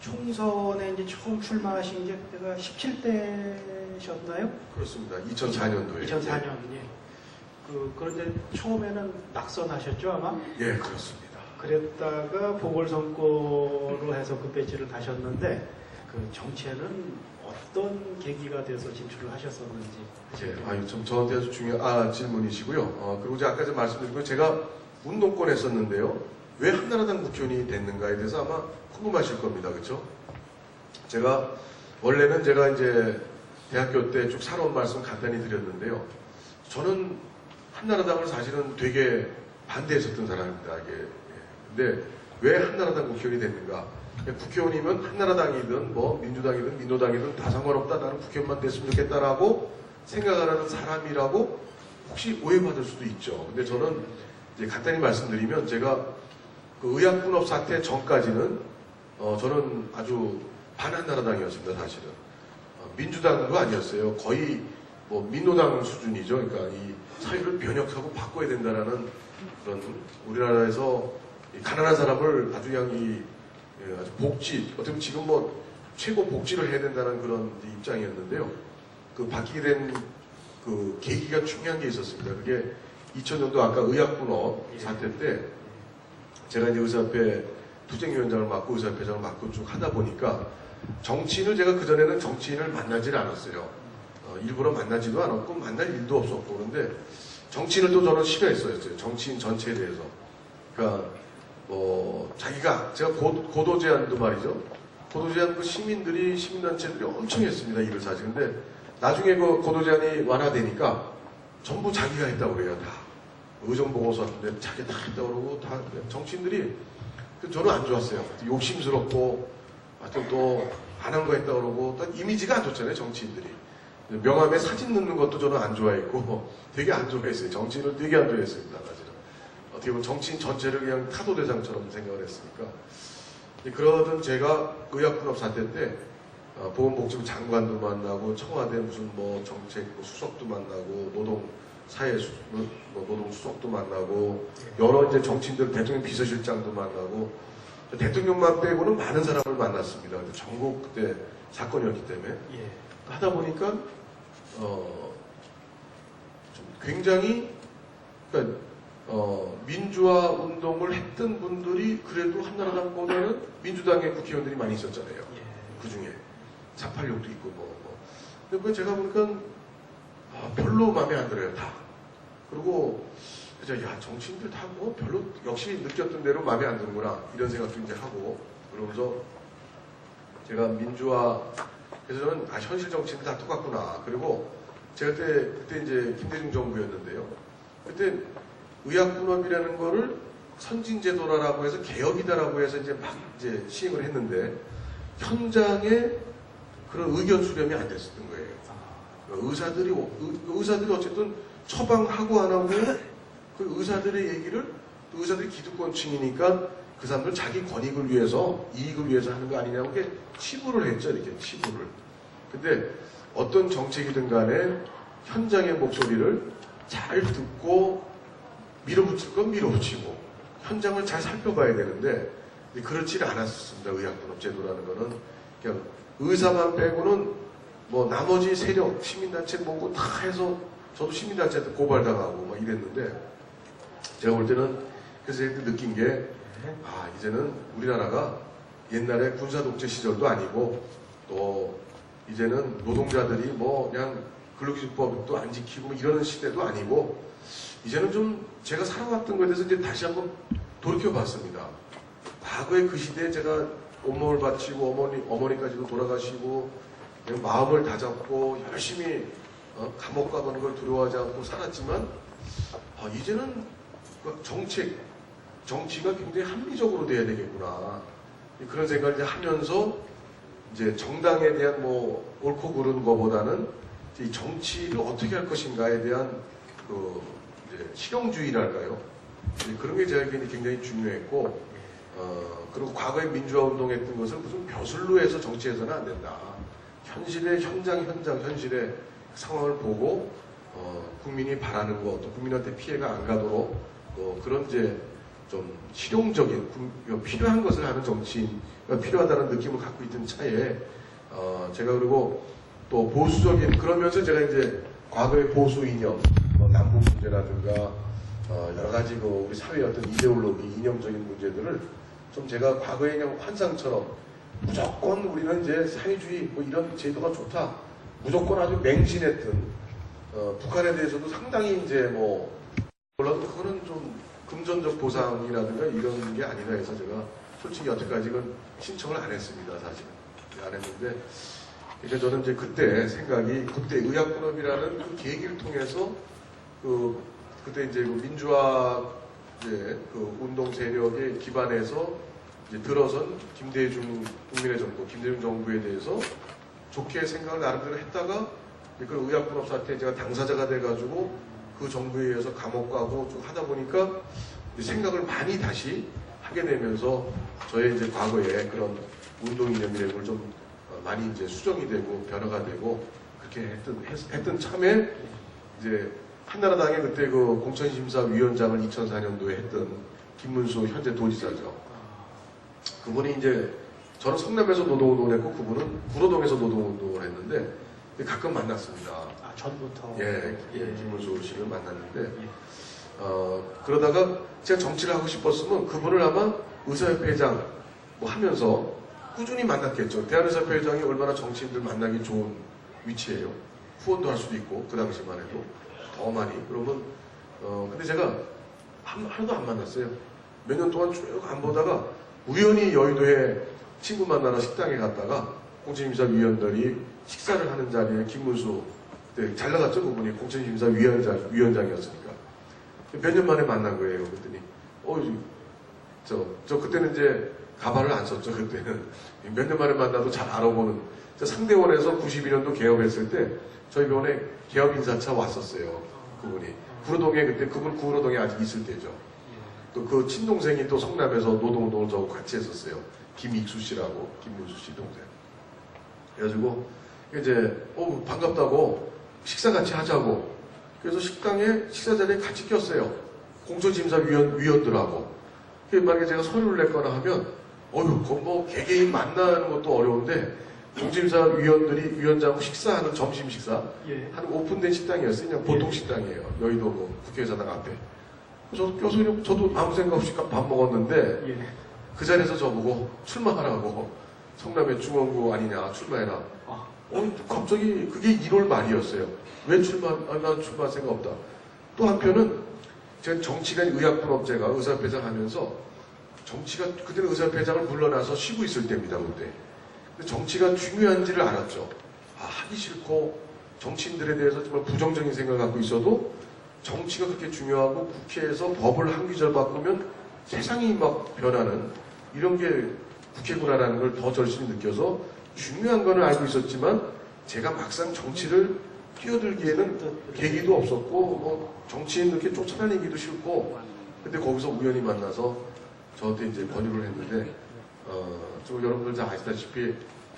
총선에 이제 처음 출마하신 게 그때가 17대셨나요? 그렇습니다. 2004년도에. 2004년, 예. 그런데 처음에는 낙선하셨죠, 아마? 예, 그렇습니다. 그랬다가 보궐선거로 해서 그 배지를 다셨는데, 그 정치에는 어떤 계기가 돼서 진출을 하셨었는지. 예, 아유, 좀 저한테 아주 중요한 질문이시고요. 그리고 이제 아까 좀 말씀드린 거 제가 운동권 했었는데요. 왜 한나라당 국회의원이 됐는가에 대해서 아마 궁금하실 겁니다. 그렇죠? 제가 원래는 제가 이제 대학교 때 쭉 살아온 말씀 간단히 드렸는데요. 저는 한나라당을 사실은 되게 반대했었던 사람입니다. 이게. 근데 왜 한나라당 국회의원이 됐는가? 국회의원이면 한나라당이든 뭐 민주당이든 민노당이든 다 상관없다. 나는 국회의원만 됐으면 좋겠다라고 생각하는 사람이라고 혹시 오해받을 수도 있죠. 근데 저는 이제 간단히 말씀드리면 제가 그 의약분업 사태 전까지는 저는 아주 반한나라당이었습니다. 사실은 민주당도 아니었어요. 거의 뭐 민노당 수준이죠. 그러니까 이 사회를 변혁하고 바꿔야 된다라는 그런 우리나라에서 이 가난한 사람을 아주 그냥 아주 복지, 어떻게 보면 지금 뭐 최고 복지를 해야 된다는 그런 입장이었는데요. 그 바뀌게 된 그 계기가 중요한 게 있었습니다. 그게 2000년도 아까 의약분업 사태 때 제가 이제 의사협회 투쟁위원장을 맡고 의사협회장을 맡고 쭉 하다 보니까 정치인을 제가 그전에는 정치인을 만나질 않았어요. 일부러 만나지도 않았고 만날 일도 없었고 그런데 정치인을 또 저는 싫어했어요. 정치인 전체에 대해서. 그러니까 자기가 제가 고도 제한도 말이죠. 고도 제한 그 시민단체들이 엄청 했습니다. 일을 사실. 근데 나중에 그 고도 제한이 완화되니까 전부 자기가 했다고 그래요. 다. 의정 보고서 왔는데 자기 다 했다고 그러고 다 정치인들이 저는 안 좋았어요. 욕심스럽고 하여튼 또 안 한 거 했다고 그러고 또 이미지가 안 좋잖아요. 정치인들이. 명함에 사진 넣는 것도 저는 안 좋아했고 되게 안 좋아했어요. 정치인을 되게 안 좋아했습니다. 사실은. 어떻게 보면 정치인 전체를 그냥 타도대장처럼 생각을 했으니까. 그러던 제가 의약분업 사태 때 보건복지부 장관도 만나고 청와대 무슨 뭐 정책 수석도 만나고 노동 수석도 만나고 여러 이제 정치인들 대통령 비서실장도 만나고 대통령만 빼고는 많은 사람을 만났습니다. 전국 그때 사건이었기 때문에 하다 보니까 좀 굉장히 그러니까 민주화 운동을 했던 분들이 그래도 한나라당보다는 민주당의 국회의원들이 많이 있었잖아요. 그 중에 486도 있고 근데 제가 보니까 별로 마음에 안 들어요. 다. 그리고 야 정치인들 다 뭐 별로 역시 느꼈던 대로 마음에 안 드는구나 이런 생각도 이제 하고 그러면서 제가 민주화 그래서 저는 현실 정치인들 다 똑같구나. 그리고 제가 그때 이제 김대중 정부였는데요. 그때 의약분업이라는 거를 선진제도라고 해서 개혁이다라고 해서 이제 막 이제 시행을 했는데 현장에 그런 의견 수렴이 안 됐었던 거예요. 의사들이 어쨌든 처방하고 안 하고 그 의사들의 얘기를 또 의사들이 기득권층이니까 그 사람들 자기 권익을 위해서 이익을 위해서 하는 거 아니냐고 이렇게 치부를 했죠. 이렇게 치부를. 근데 어떤 정책이든 간에 현장의 목소리를 잘 듣고 밀어붙일 건 밀어붙이고 현장을 잘 살펴봐야 되는데 그렇지 않았습니다. 의약분업 제도라는 거는 그냥 의사만 빼고는 뭐 나머지 세력, 시민단체 뭐고 다 해서 저도 시민단체한테 고발당하고 막 이랬는데 제가 볼 때는 그래서 느낀 게 이제는 우리나라가 옛날에 군사독재 시절도 아니고 또 이제는 노동자들이 뭐 그냥 근로기준법도 안 지키고 이러는 시대도 아니고 이제는 좀 제가 살아왔던 것에 대해서 이제 다시 한번 돌이켜봤습니다. 과거의 그 시대에 제가 온몸을 바치고 어머니까지도 돌아가시고 마음을 다잡고 열심히 감옥 가는 걸 두려워하지 않고 살았지만 이제는 그 정치가 굉장히 합리적으로 돼야 되겠구나 그런 생각을 이제 하면서 이제 정당에 대한 뭐 옳고 그른 거보다는 이 정치를 어떻게 할 것인가에 대한 그 이제 실용주의랄까요? 그런 게 제가 굉장히 중요했고 그리고 과거에 민주화 운동했던 것을 무슨 벼슬로 해서 정치해서는 안 된다. 현실의 현실의 상황을 보고 국민이 바라는 것, 또 국민한테 피해가 안 가도록 또 그런 이제 좀 실용적인 필요한 것을 하는 정치가 필요하다는 느낌을 갖고 있던 차에 제가 그리고 또 보수적인 그러면서 제가 이제 과거의 보수 이념, 남북 문제라든가 여러 가지 우리 사회의 어떤 이데올로기, 이념적인 문제들을 좀 제가 과거의 그냥 환상처럼 무조건 우리는 이제 사회주의 뭐 이런 제도가 좋다. 무조건 아주 맹신했던 북한에 대해서도 상당히 이제 뭐 물론 그거는 좀 금전적 보상이라든가 이런 게 아니라 해서 제가 솔직히 여태까지 는 신청을 안 했습니다. 사실은 안 했는데 그러니까 저는 이제 그때 생각이 그때 의학분업이라는 그 계기를 통해서 그때 이제 민주화 이제 그 운동 세력에 기반해서 이제 들어선 국민의 정부, 김대중 정부에 대해서 좋게 생각을 나름대로 했다가 그 의학분업 사태에 제가 당사자가 돼가지고 그 정부에 의해서 감옥 가고 쭉 하다 보니까 생각을 많이 다시 하게 되면서 저의 이제 과거에 그런 운동 이념이라는 걸 좀 많이 이제 수정이 되고 변화가 되고 그렇게 했던 참에 이제 한나라당의 그때 그 공천심사위원장을 2004년도에 했던 김문수 현재 도지사죠. 그분이 이제 저는 성남에서 노동운동을 했고 그분은 구로동에서 노동운동을 했는데 가끔 만났습니다. 전부터? 예, 김문수 씨를 만났는데 그러다가 제가 정치를 하고 싶었으면 그분을 아마 의사협회장 뭐 하면서 꾸준히 만났겠죠. 대한의사협회장이 얼마나 정치인들 만나기 좋은 위치예요. 후원도 할 수도 있고 그 당시만 해도 더 많이. 그러면 근데 제가 하나도 안 만났어요. 몇 년 동안 쭉 안 보다가 우연히 여의도에 친구 만나러 식당에 갔다가 공천심사위원들이 식사를 하는 자리에 김문수 그때 잘 나갔죠 그분이 공천심사위원장이었으니까 몇 년 만에 만난 거예요. 그랬더니 저 그때는 이제 가발을 안 썼죠. 그때는 몇 년 만에 만나도 잘 알아보는 상대원에서 92년도 개업했을 때 저희 병원에 개업 인사차 왔었어요. 그분이 구로동에 그때 그분 구로동에 아직 있을 때죠. 또 그 친동생이 또 성남에서 노동운동을 저하고 같이 했었어요. 김익수 씨라고 김문수 씨 동생. 그래가지고 이제 반갑다고 식사 같이 하자고. 그래서 식당에 식사 자리에 같이 꼈어요. 공천심사위원들하고. 만약에 제가 서류를 냈거나 하면 뭐 개개인 만나는 것도 어려운데 공천심사위원장하고 식사하는 점심 식사 하는 오픈된 식당이었어요. 그냥 보통 식당이에요. 여의도 뭐 국회의사당 앞에. 저도 아무 생각 없이 밥 먹었는데 그 자리에서 저보고 출마하라고 성남의 중원구 아니냐 출마해라. 갑자기 그게 1월 말이었어요. 왜 난 출마할 생각 없다. 또 한편은 제가 정치관 의학분업제가 의사협회장 하면서 정치가 그때는 의사협회장을 물러나서 쉬고 있을 때입니다. 그때. 근데 정치가 중요한지를 알았죠. 하기 싫고 정치인들에 대해서 정말 부정적인 생각을 갖고 있어도 정치가 그렇게 중요하고 국회에서 법을 한 귀절 바꾸면 세상이 막 변하는 이런 게 국회구나라는 걸 더 절실히 느껴서 중요한 거는 알고 있었지만 제가 막상 정치를 뛰어들기에는 계기도 없었고 뭐 정치인 이렇게 쫓아다니기도 싫고 근데 거기서 우연히 만나서 저한테 이제 권유를 했는데 좀 여러분들 다 아시다시피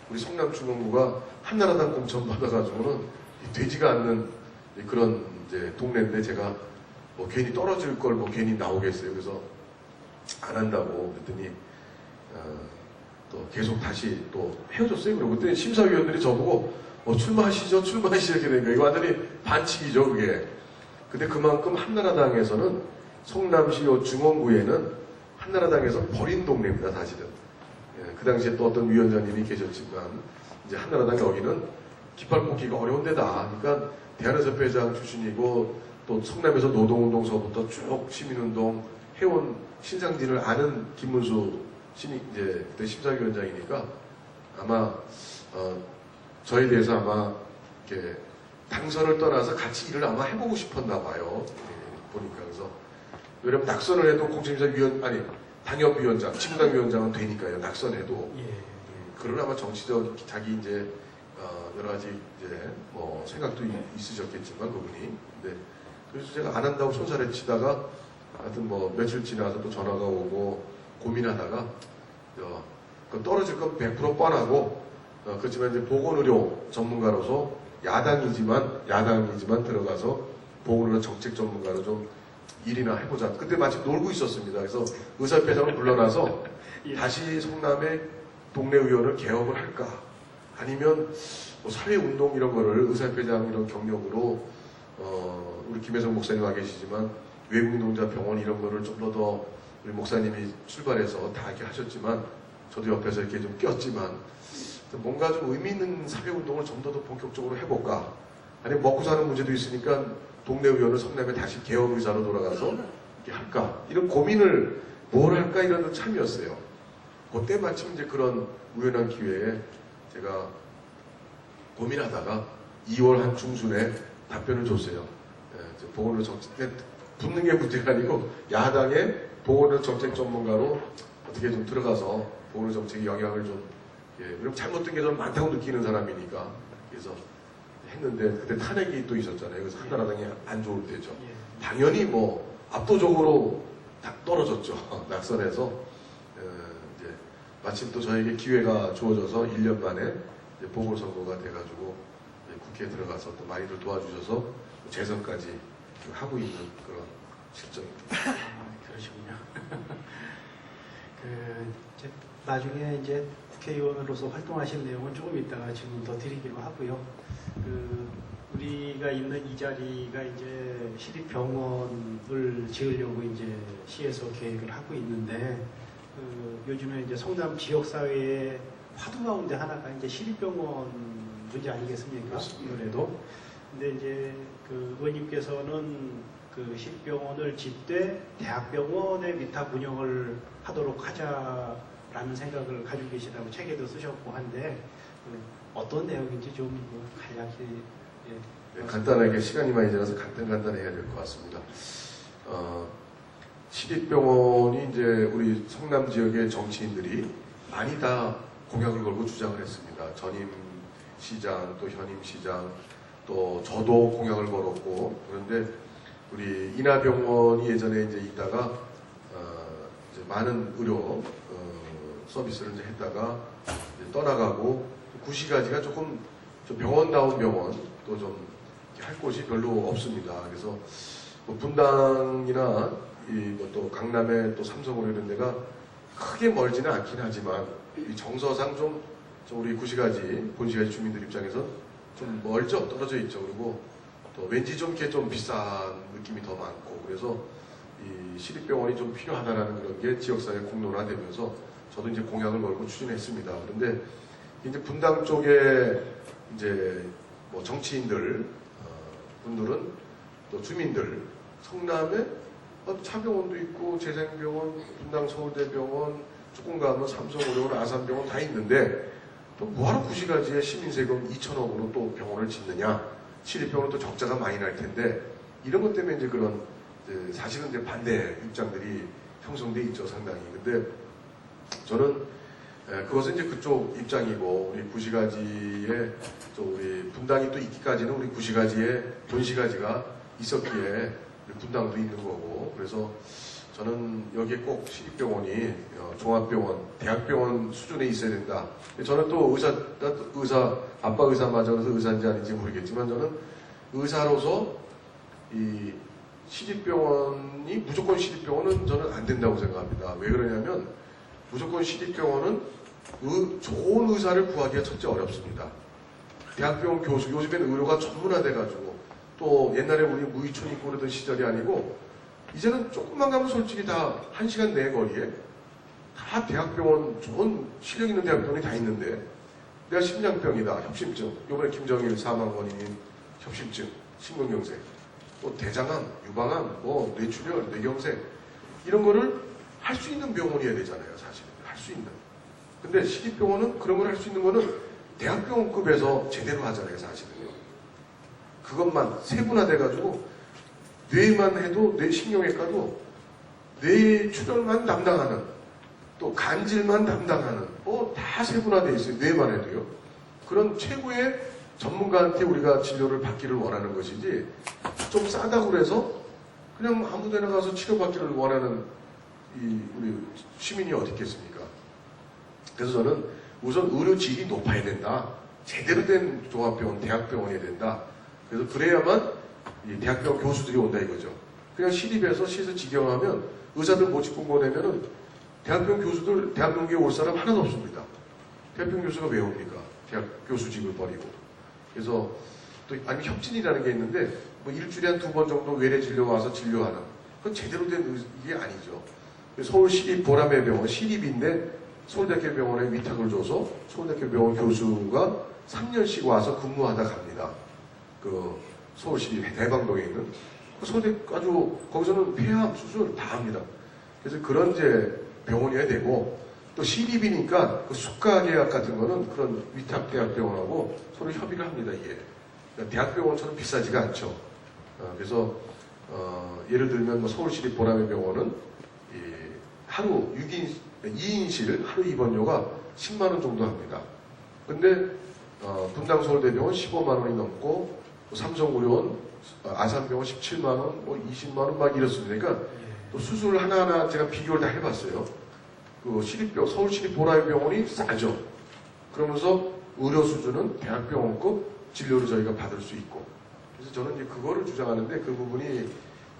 우리 성남중원구가 한나라당 공천 받아가지고는 되지가 않는 그런 이제 동네인데 제가 뭐 괜히 떨어질 걸 뭐 괜히 나오겠어요. 그래서 안 한다고 그랬더니 또 계속 다시 또 헤어졌어요. 그리고 그때 심사위원들이 저보고 출마하시죠, 출마하시죠 이렇게 되니까 이거 완전히 반칙이죠, 그게. 근데 그만큼 한나라당에서는 성남시 요 중원구에는 한나라당에서 버린 동네입니다, 사실은. 예, 그 당시에 또 어떤 위원장님이 계셨지만 이제 한나라당 여기는 깃발 꽂기가 어려운 데다. 그러니까 대한의사회장 출신이고 또 성남에서 노동운동서부터 쭉 시민운동 해온 신상진을 아는 김문수 신이 이제 그때 심사위원장이니까 아마 저에 대해서 아마 이렇게 당선을 떠나서 같이 일을 아마 해보고 싶었나 봐요. 예, 보니까 그래서 왜냐면 낙선을 해도 공천심사위원 아니 당협위원장, 친문당위원장은 되니까요. 낙선해도. 그러나 아마 정치적 자기 이제 여러 가지 이제 뭐 생각도 있으셨겠지만 그분이. 근데 그래서 제가 안 한다고 손살에 치다가 하여튼 뭐 며칠 지나서 또 전화가 오고 고민하다가 그 떨어질 건 100% 뻔하고 그렇지만 이제 보건의료 전문가로서 야당이지만 들어가서 보건의료 정책 전문가로 좀 일이나 해보자. 그때 마침 놀고 있었습니다. 그래서 의사협회장을 불러놔서 다시 성남의 동네 의원을 개업을 할까? 아니면 뭐 사회운동 이런 거를 의사협회장 이런 경력으로 우리 김혜성 목사님 와 계시지만 외국인동자병원 이런 거를 좀 더 우리 목사님이 출발해서 다 이렇게 하셨지만 저도 옆에서 이렇게 좀 꼈지만 뭔가 좀 의미 있는 사회운동을 좀 더 본격적으로 해볼까? 아니면 먹고 사는 문제도 있으니까 동네 의원을 성남에 다시 개업 의사로 돌아가서 이렇게 할까? 이런 고민을 뭘 할까? 이런 참이었어요. 그때 마침 이제 그런 우연한 기회에 제가 고민하다가 2월 한 중순에 답변을 줬어요. 예, 보건의료 정책, 붙는 게 문제가 아니고 야당의 보건의료 정책 전문가로 어떻게 좀 들어가서 보건의료 정책에 영향을 좀, 왜냐면 잘못된 게 저는 많다고 느끼는 사람이니까. 그래서 했는데 그때 탄핵이 또 있었잖아요. 그래서 한나라당이 안 좋을 때죠. 당연히 뭐 압도적으로 다 떨어졌죠. 낙선해서. 이제 마침 또 저에게 기회가 주어져서 1년 만에 보궐선거가 돼가지고 국회에 들어가서 또 많이들 도와주셔서 재선까지 하고 있는 그런 실정입니다. 그러시군요. 나중에 이제 국회의원으로서 활동하신 내용은 조금 이따가 질문 더 드리기로 하고요. 우리가 있는 이 자리가 이제 시립병원을 지으려고 이제 시에서 계획을 하고 있는데, 요즘에 이제 성남 지역사회의 화두 가운데 하나가 이제 시립병원 문제 아니겠습니까? 아무래도. 근데 이제 의원님께서는 시립병원을 짓되 대학병원의 위탁 운영을 하도록 하자라는 생각을 가지고 계시다고 책에도 쓰셨고 한데, 어떤 내용인지 좀 간략히. 네, 간단하게 시간이 많이 지나서 간단해야 될 것 같습니다. 시립병원이 이제 우리 성남 지역의 정치인들이 많이 다 공약을 걸고 주장을 했습니다. 전임 시장, 또 현임 시장, 또 저도 공약을 걸었고, 그런데 우리 인하병원이 예전에 이제 있다가 이제 많은 의료 서비스를 이제 했다가 이제 떠나가고, 구시가지가 조금 좀 병원다운 병원 또 좀 할 곳이 별로 없습니다. 그래서 뭐 분당이나 또 강남의 또 삼성으로 이런 데가 크게 멀지는 않긴 하지만 이 정서상 좀 우리 구시가지 본시가지 주민들 입장에서 좀 멀죠. 떨어져 있죠. 그리고 또 왠지 좀 이렇게 좀 비싼 느낌이 더 많고, 그래서 이 시립병원이 좀 필요하다라는 그런 게 지역사회 공론화되면서 저도 이제 공약을 걸고 추진했습니다. 그런데 이제 분당 쪽에 이제 뭐 정치인들 분들은 또 주민들 성남에 차병원도 있고 재생병원, 분당 서울대병원, 조금 가면 삼성의료원, 아산병원 다 있는데 또 뭐하러 구시가지에 시민세금 2천억으로 또 병원을 짓느냐? 시립병원은 또 적자가 많이 날 텐데 이런 것 때문에 이제 그런 이제 사실은 이제 반대 입장들이 형성돼 있죠, 상당히. 근데 저는 그것은 이제 그쪽 입장이고, 우리 구시가지에 또 우리 분당이 또 있기까지는 우리 구시가지에 본시가지가 있었기에 우리 분당도 있는 거고, 그래서 저는 여기에 꼭 시립병원이 종합병원, 대학병원 수준에 있어야 된다. 저는 또 아빠 의사마저서 의사인지 아닌지 모르겠지만 저는 의사로서 이 시립병원이 무조건 시립병원은 저는 안 된다고 생각합니다. 왜 그러냐면 무조건 시립병원은 좋은 의사를 구하기가 첫째 어렵습니다. 대학병원 교수, 요즘에는 의료가 전문화돼가지고 또 옛날에 우리 무의촌 있고 그러던 시절이 아니고 이제는 조금만 가면 솔직히 다 1시간 내 거리에 다 대학병원, 좋은 실력 있는 대학병원이 다 있는데 내가 심장병이다, 협심증, 요번에 김정일 사망 원인인 협심증, 심근경색, 또 대장암, 유방암, 뭐 뇌출혈, 뇌경색 이런 거를 할 수 있는 병원이어야 되잖아요, 사실은. 할 수 있는. 근데 시립병원은 그런 걸 할 수 있는 거는 대학병원급에서 제대로 하잖아요, 사실은요. 그것만 세분화돼가지고 뇌만 해도 뇌신경외과도 뇌출혈만 담당하는 또 간질만 담당하는 뭐 다 세분화돼 있어요. 뇌만 해도요. 그런 최고의 전문가한테 우리가 진료를 받기를 원하는 것이지 좀 싸다고 그래서 그냥 아무데나 가서 치료받기를 원하는 우리 시민이 어디 있겠습니까? 그래서 저는 우선 의료질이 높아야 된다. 제대로 된 종합병원, 대학병원이 된다. 그래서 그래야만 이 대학병원 교수들이 온다 이거죠. 그냥 시립에서 시에서 직영하면 의사들 모집 공고 내면은 대학병원 교수들 대학병원에 올 사람 하나도 없습니다. 대학병원 교수가 왜 옵니까? 대학 교수직을 버리고. 그래서 또 아니면 협진이라는 게 있는데 뭐 일주일에 한 2번 정도 외래 진료 와서 진료하는 그건 제대로 된 이게 아니죠. 서울시립 보라매병원 시립인데 서울대학교병원에 위탁을 줘서 서울대학교병원 교수가 3년씩 와서 근무하다 갑니다. 그 서울시립 대방동에 있는 서울대 아주 거기서는 폐암 수술 다 합니다. 그래서 그런 이제 병원이어야 되고 또 시립이니까 그 수가계약 같은 거는 그런 위탁 대학병원하고 서로 협의를 합니다. 이게 그러니까 대학병원처럼 비싸지가 않죠. 그래서 예를 들면 뭐 서울시립 보라매병원은 하루 2인실 하루 입원료가 10만 원 정도 합니다. 근데 분당 서울대병원 15만 원이 넘고 삼성의료원 아산병원 17만 원, 뭐 20만 원 막 이렇습니다. 그러니까 또 수술 하나하나 제가 비교를 다 해봤어요. 그 서울시립 보라매병원이 싸죠. 그러면서 의료 수준은 대학병원급 진료를 저희가 받을 수 있고. 그래서 저는 이제 그거를 주장하는데 그 부분이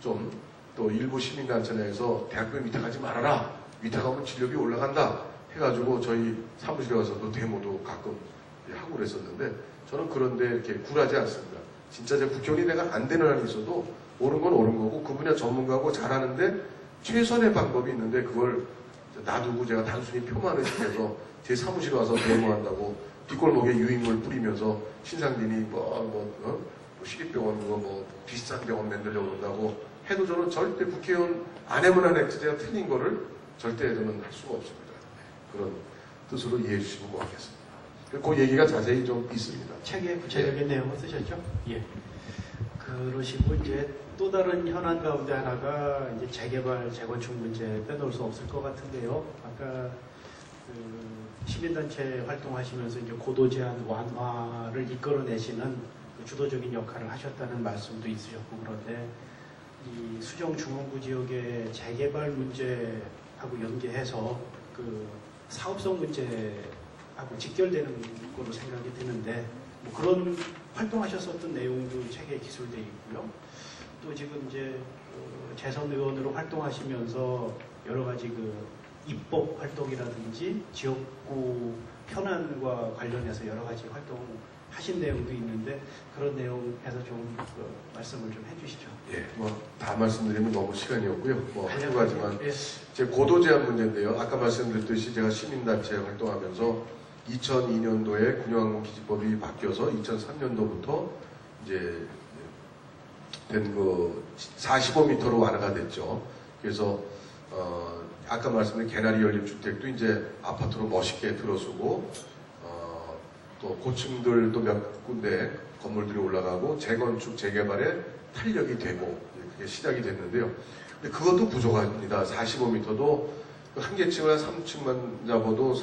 좀 또 일부 시민단체 내에서 대학병원 위탁하지 말아라. 위탁하면 진료비 올라간다. 해가지고 저희 사무실에 와서도 데모도 가끔 하고 그랬었는데 저는 그런데 이렇게 굴하지 않습니다. 진짜 제 국회의원이 내가 안 되는 한이 있어도 옳은 건 옳은 거고 그 분야 전문가고 잘하는데 최선의 방법이 있는데 그걸 놔두고 제가 단순히 표만을 시켜서 제 사무실에 와서 데모한다고 뒷골목에 유인물 뿌리면서 신상진이 뭐 시립병원 뭐 비싼 병원 만들려고 그런다고 해도 저는 절대 국회의원 안 해면 안 했지 제가 틀린 거를 절대 저는 할 수가 없습니다. 그런 뜻으로 이해해 주시면 고맙겠습니다. 그 얘기가 자세히 좀 있습니다. 책에 구체적인 내용을 쓰셨죠? 예. 그러시고 이제 또 다른 현안 가운데 하나가 이제 재개발, 재건축 문제 빼놓을 수 없을 것 같은데요. 아까 그 시민단체 활동하시면서 이제 고도 제한 완화를 이끌어내시는 그 주도적인 역할을 하셨다는 말씀도 있으셨고 그런데 이 수정 중원구 지역의 재개발 문제하고 연계해서 그 사업성 문제하고 직결되는 걸로 생각이 드는데 뭐 그런 활동하셨었던 내용도 책에 기술되어 있고요. 또 지금 이제 재선 의원으로 활동하시면서 여러 가지 그 입법 활동이라든지 지역구 현안과 관련해서 여러 가지 활동하신 내용도 있는데 그런 내용에서 좀 말씀을 좀 해주시죠. 예, 뭐 다 말씀드리면 너무 시간이 없고요. 뭐 한 가지만 예. 제 고도 제한 문제인데요. 아까 말씀드렸듯이 제가 시민단체 활동하면서 2002년도에 군영항공 기지법이 바뀌어서 2003년도부터 이제 된 그 45m로 완화가 됐죠. 그래서 아까 말씀드린 개나리 연립주택도 이제 아파트로 멋있게 들어서고 또 고층들도 몇 군데 건물들이 올라가고 재건축 재개발에 탄력이 되고 그게 시작이 됐는데요. 근데 그것도 부족합니다. 45m도 한 개층을 한 3층만 잡아도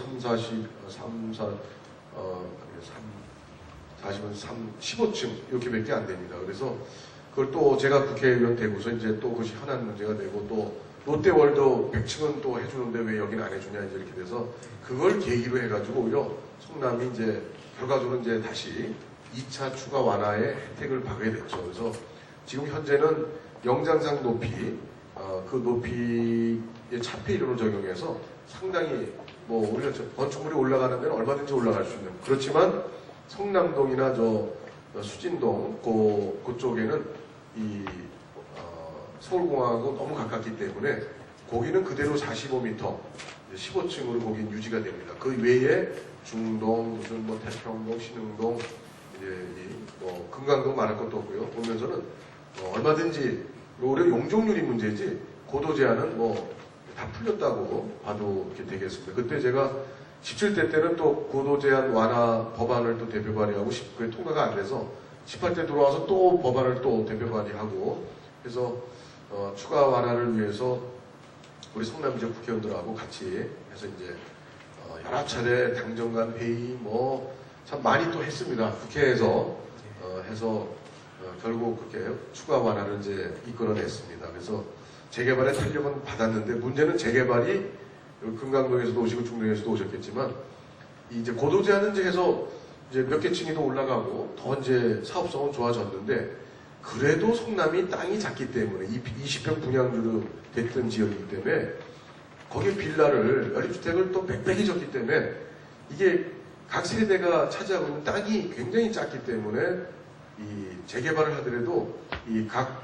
15층 이렇게밖에 안 됩니다. 그래서 그걸 또 제가 국회의원 되고서 이제 또 그것이 현안 문제가 되고 또 롯데월드 100층은 또 해주는데 왜 여기는 안 해주냐 이제 이렇게 돼서 그걸 계기로 해가지고 오히려 성남이 이제 결과적으로 이제 다시 2차 추가 완화의 혜택을 받게 됐죠. 그래서 지금 현재는 영장상 높이 그 높이의 차폐 이론을 적용해서 상당히 뭐 우리가 건축물이 올라가는 데는 얼마든지 올라갈 수 있는. 그렇지만 성남동이나 수진동 그쪽에는 이 서울공항하고 너무 가깝기 때문에 거기는 그대로 45m, 15층으로 거긴 유지가 됩니다. 그 외에 중동, 무슨 뭐 태평동, 신흥동, 이제 뭐 금강동 말할 것도 없고요. 보면서는 얼마든지 오히려 용적률이 문제지 고도 제한은 뭐 다 풀렸다고 봐도 이렇게 되겠습니다. 그때 제가 17대 때는 또 고도 제한 완화 법안을 또 대표 발의하고 그게 통과가 안 돼서 18대 들어와서 또 법안을 또 대표 발의하고 그래서 추가 완화를 위해서 우리 성남 지역 국회의원들하고 같이 해서 이제 여러 차례 당정간 회의 뭐 참 많이 또 했습니다. 국회에서 해서 결국 그렇게 추가 완화를 이제 이끌어냈습니다. 그래서 재개발의 탄력은 받았는데 문제는 재개발이 금강동에서도 오시고 중동에서도 오셨겠지만 이제 고도 제한은 이제 해서 이제 몇 개 층이 더 올라가고 더 이제 사업성은 좋아졌는데 그래도 성남이 땅이 작기 때문에 20평 분양주로 됐던 지역이기 때문에 거기에 빌라를 연립주택을 또 빽빽이 졌기 때문에 이게 각 세대가 차지하고 있는 땅이 굉장히 작기 때문에 이 재개발을 하더라도 이 각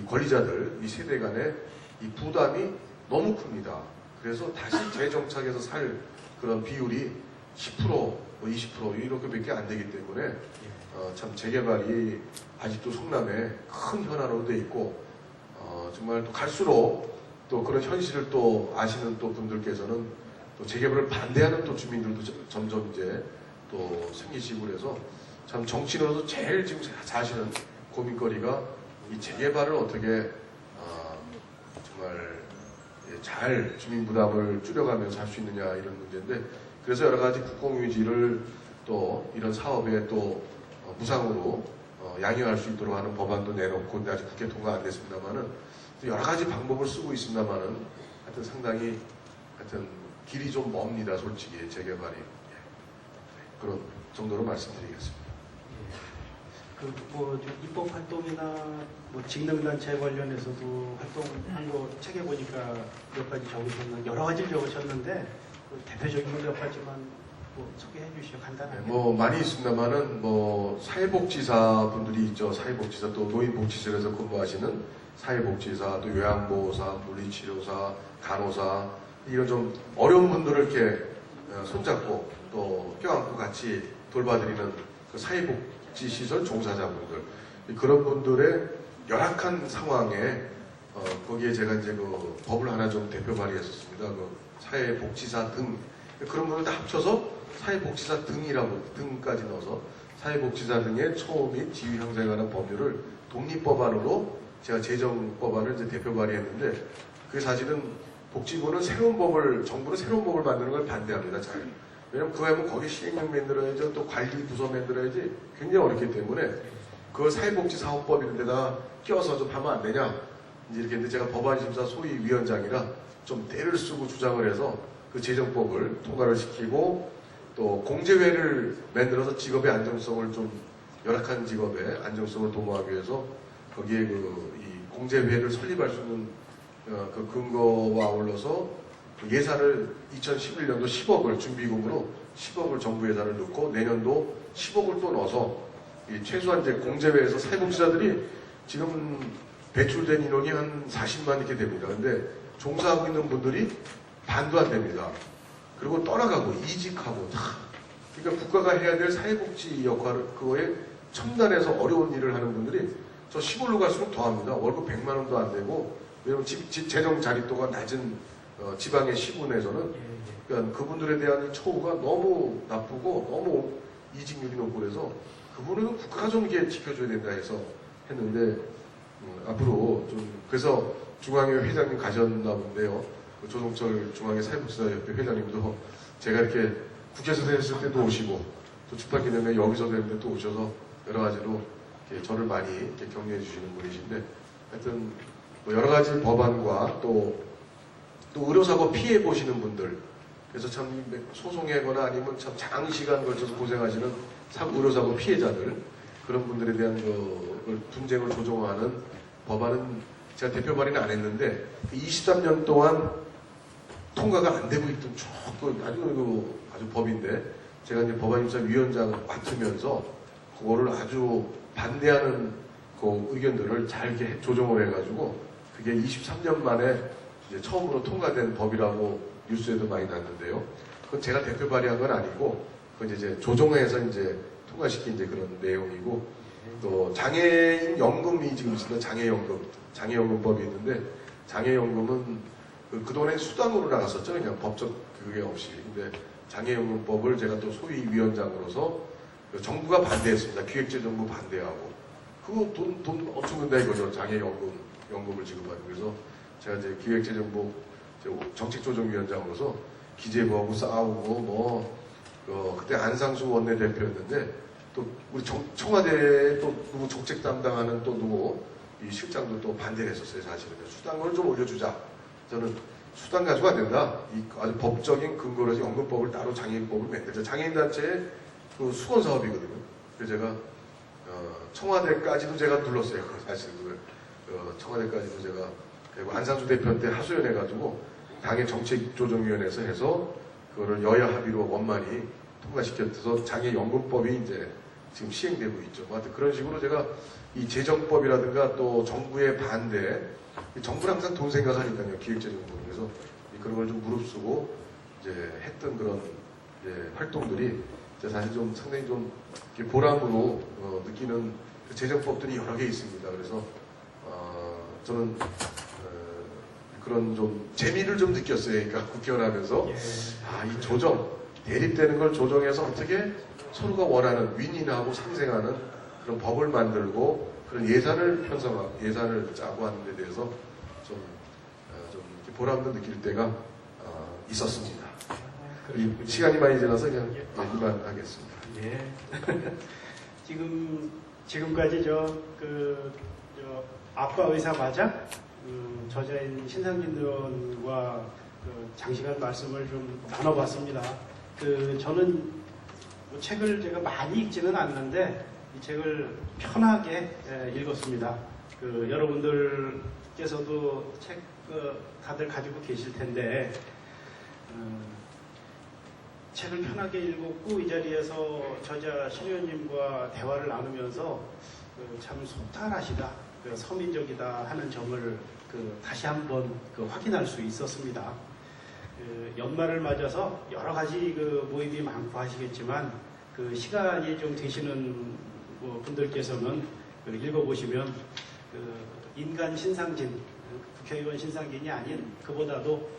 권리자들 이 세대 간의 이 부담이 너무 큽니다. 그래서 다시 재정착해서 살 그런 비율이 10% 뭐 20% 이렇게밖에 안 되기 때문에 참 재개발이 아직도 성남에 큰 현안으로 돼 있고 정말 또 갈수록 또 그런 현실을 또 아시는 또 분들께서는 또 재개발을 반대하는 또 주민들도 점점 이제 또 생기시고 그래서 참 정치인으로서 제일 지금 사실은 고민거리가 이 재개발을 어떻게 정말 잘 주민 부담을 줄여가면서 할 수 있느냐 이런 문제인데 그래서 여러 가지 국공유지를 또 이런 사업에 또 무상으로 양해할 수 있도록 하는 법안도 내놓고 아직 국회 통과 안 됐습니다만은 여러 가지 방법을 쓰고 있습니다만은 하여튼 상당히 하여튼 길이 좀 멉니다. 솔직히 재개발이 그런 정도로 말씀드리겠습니다. 뭐 입법 활동이나 뭐 직능단체 관련해서도 활동한 거 책에 보니까 몇 가지 적으셨는데 여러 가지를 적으셨는데 대표적인 건 몇 가지만 뭐 소개해 주시죠. 간단하게. 뭐 많이 있습니다만은 뭐 사회복지사 분들이 있죠. 사회복지사 또 노인복지실에서 근무하시는 사회복지사 또 요양보호사, 물리치료사, 간호사 이런 좀 어려운 분들을 이렇게 손잡고 또 껴안고 같이 돌봐드리는 그 사회복지시설 종사자분들 그런 분들의 열악한 상황에 거기에 제가 이제 그 법을 하나 좀 대표 발의했었습니다. 그 사회복지사 등 그런 분들 다 합쳐서 사회복지사 등까지 넣어서 사회복지사 등의 처우 및 지위 형성에 관한 법률을 독립법안으로 제가 제정법안을 이제 대표 발의했는데 그게 사실은 복지부는 정부는 새로운 법을 만드는 걸 반대합니다. 잘. 왜냐면 그거 하면 거기 시행령 만들어야지 또 관리 부서 만들어야지 굉장히 어렵기 때문에 그걸 사회복지사업법 이런 데다 끼워서 좀 하면 안 되냐 이제 이렇게 했는데 제가 법안심사 소위위원장이라 좀 때를 쓰고 주장을 해서 그 제정법을 통과를 시키고 또 공제회를 만들어서 직업의 안정성을 좀 열악한 직업의 안정성을 도모하기 위해서 거기에 이 공제회를 설립할 수 있는 그 근거와 아울러서 그 예산을 2011년도 10억을 준비금으로 10억을 정부 예산을 넣고 내년도 10억을 또 넣어서 최소한 이제 공제회에서 사회복지사들이 지금 배출된 인원이 한 40만 이렇게 됩니다. 근데 종사하고 있는 분들이 반도 안 됩니다. 그리고 떠나가고 이직하고 그러니까 국가가 해야 될 사회복지 역할을 그거에 첨단해서 어려운 일을 하는 분들이 저 시골로 갈수록 더합니다. 월급 100만 원도 안 되고 왜냐면 재정 자립도가 낮은 지방의 시군에서는 그러니까 그분들에 대한 처우가 너무 나쁘고 너무 이직률이 높고 그래서 그분은 국가가 좀 이렇게 지켜줘야 된다 해서 했는데 앞으로 좀 그래서 중앙회 회장님 가셨나 본데요. 조성철 중앙회 사회복지사협회 회장님도 제가 이렇게 국회에서 했을 때도 오시고 또 축발기념회 여기서도 했는데 또 오셔서 여러 가지로 이렇게 저를 많이 이렇게 격려해 주시는 분이신데 하여튼 뭐 여러 가지 법안과 또 의료사고 피해 보시는 분들 그래서 참 소송하거나 아니면 참 장시간 걸쳐서 고생하시는 의료사고 피해자들 그런 분들에 대한 분쟁을 조정하는 법안은 제가 대표 발의는 안 했는데 23년 동안 통과가 안 되고 있던 아주 법인데 제가 이제 법안심사위원장을 맡으면서 그거를 아주 반대하는 그 의견들을 잘 이렇게 조정을 해가지고 그게 23년 만에 이제 처음으로 통과된 법이라고 뉴스에도 많이 났는데요. 그건 제가 대표 발의한 건 아니고 그건 이제 조정해서 이제 통과시킨 이제 그런 내용이고 또 장애인 연금이 지금 있습니다. 장애연금법이 있는데 장애연금은 그동안에 수당으로 나갔었죠. 그냥 법적 그게 없이. 근데 장애연금법을 제가 또 소위위원장으로서 정부가 반대했습니다. 기획재정부 반대하고. 그거 돈 엄청 든다 이거죠. 장애연금을 지급하고. 그래서 제가 이제 기획재정부 정책조정위원장으로서 기재부하고 싸우고 그때 안상수 원내대표였는데 또 우리 청와대에 또 누구 정책 담당하는 또 누구 이 실장도 또 반대를 했었어요. 사실은. 수당을 좀 올려주자. 저는 수당 가지고 안 된다. 이 아주 법적인 근거로 연금법을 따로 장애인법을 만들자. 장애인단체의 그 수건 사업이거든요. 그래서 제가 청와대까지도 제가 눌렀어요. 사실 청와대까지도 제가 그리고 안상수 대표한테 하소연해가지고 당의 정책조정위원회에서 해서 그거를 여야 합의로 원만히 통과시켜서 장애연금법이 이제 지금 시행되고 있죠. 하여튼 그런 식으로 제가 이 재정법이라든가 또 정부의 반대, 정부는 항상 돈 생각하니까요. 기획재정부. 그래서 그런 걸 좀 무릅쓰고 이제 했던 그런 활동들이 이제 사실 좀 상당히 좀 보람으로 느끼는 그 재정법들이 여러 개 있습니다. 그래서 저는 그런 좀 재미를 좀 느꼈어요. 그러니까 국회의원 하면서 이 조정, 대립되는 걸 조정해서 어떻게 서로가 원하는 윈윈하고 상생하는 그런 법을 만들고 그런 예산을 짜고 하는 데 대해서 좀 이렇게 보람도 느낄 때가 있었습니다. 시간이 많이 지나서 그냥 이만하겠습니다. 예. 지금까지 아빠 의사 맞아? 저자인 신상진 의원과 장시간 말씀을 좀 나눠봤습니다. 저는 책을 제가 많이 읽지는 않는데 이 책을 편하게 읽었습니다. 여러분들께서도 책 다들 가지고 계실 텐데 책을 편하게 읽었고 이 자리에서 저자 신 의원님과 대화를 나누면서 참 소탈하시다, 서민적이다 하는 점을 다시 한번 확인할 수 있었습니다. 연말을 맞아서 여러 가지 모임이 많고 하시겠지만 시간이 좀 되시는 분들께서는 읽어보시면 인간 신상진, 국회의원 신상진이 아닌 그보다도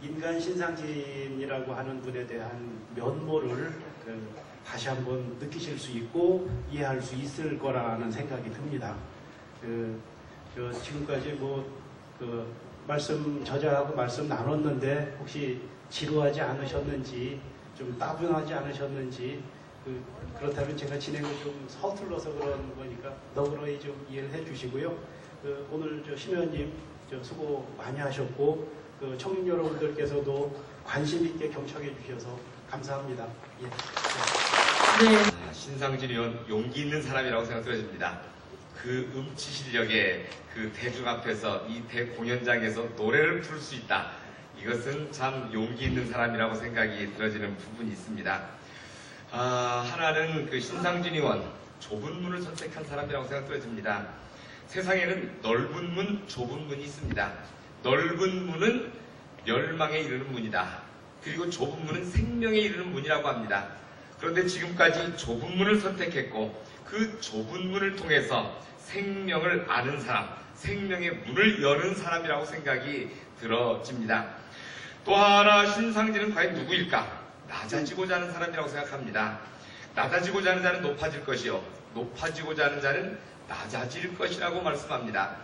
인간 신상진이라고 하는 분에 대한 면모를 다시 한번 느끼실 수 있고 이해할 수 있을 거라는 생각이 듭니다. 지금까지 저자하고 말씀 나눴는데 혹시 지루하지 않으셨는지 좀 따분하지 않으셨는지 그렇다면 제가 진행을 좀 서툴러서 그런 거니까 너그러이 좀 이해를 해주시고요. 오늘 신 의원님 수고 많이 하셨고 청년 여러분들께서도 관심 있게 경청해 주셔서 감사합니다. 예. 네. 신상진 의원 용기 있는 사람이라고 생각드립니다. 그 음치 실력에 대중 앞에서 이 대공연장에서 노래를 부를 수 있다. 이것은 참 용기 있는 사람이라고 생각이 들어지는 부분이 있습니다. 하나는 신상진 의원 좁은 문을 선택한 사람이라고 생각되어집니다. 세상에는 넓은 문, 좁은 문이 있습니다. 넓은 문은 멸망에 이르는 문이다. 그리고 좁은 문은 생명에 이르는 문이라고 합니다. 그런데 지금까지 좁은 문을 선택했고 그 좁은 문을 통해서 생명을 아는 사람, 생명의 문을 여는 사람이라고 생각이 들어집니다. 또 하나 신상진은 과연 누구일까? 낮아지고자 하는 사람이라고 생각합니다. 낮아지고자 하는 자는 높아질 것이요 높아지고자 하는 자는 낮아질 것이라고 말씀합니다.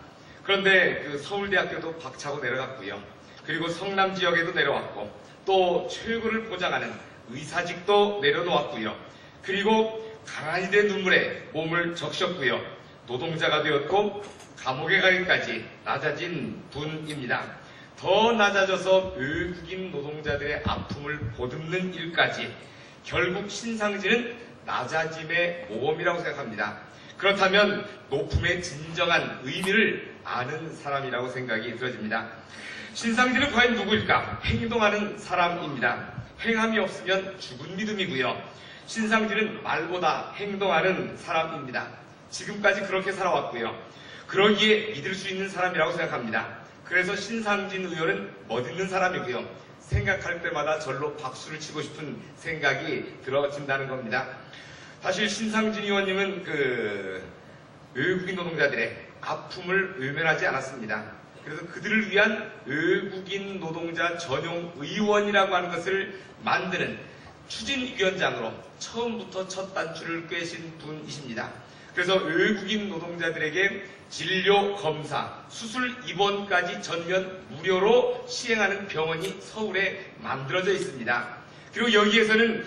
그런데 서울대학교도 박차고 내려갔고요. 그리고 성남 지역에도 내려왔고 또 최고를 보장하는 의사직도 내려놓았고요. 그리고 강아지의 눈물에 몸을 적셨고요. 노동자가 되었고 감옥에 가기까지 낮아진 분입니다. 더 낮아져서 외국인 노동자들의 아픔을 보듬는 일까지 결국 신상진은 낮아짐의 모범이라고 생각합니다. 그렇다면 높음의 진정한 의미를 아는 사람이라고 생각이 들어집니다. 신상진은 과연 누구일까? 행동하는 사람입니다. 행함이 없으면 죽은 믿음이고요. 신상진은 말보다 행동하는 사람입니다. 지금까지 그렇게 살아왔고요. 그러기에 믿을 수 있는 사람이라고 생각합니다. 그래서 신상진 의원은 멋있는 사람이고요. 생각할 때마다 절로 박수를 치고 싶은 생각이 들어진다는 겁니다. 사실 신상진 의원님은 외국인 노동자들의 아픔을 외면하지 않았습니다. 그래서 그들을 위한 외국인 노동자 전용 의원이라고 하는 것을 만드는 추진위원장으로 처음부터 첫 단추를 꿰신 분이십니다. 그래서 외국인 노동자들에게 진료, 검사, 수술 입원까지 전면 무료로 시행하는 병원이 서울에 만들어져 있습니다. 그리고 여기에서는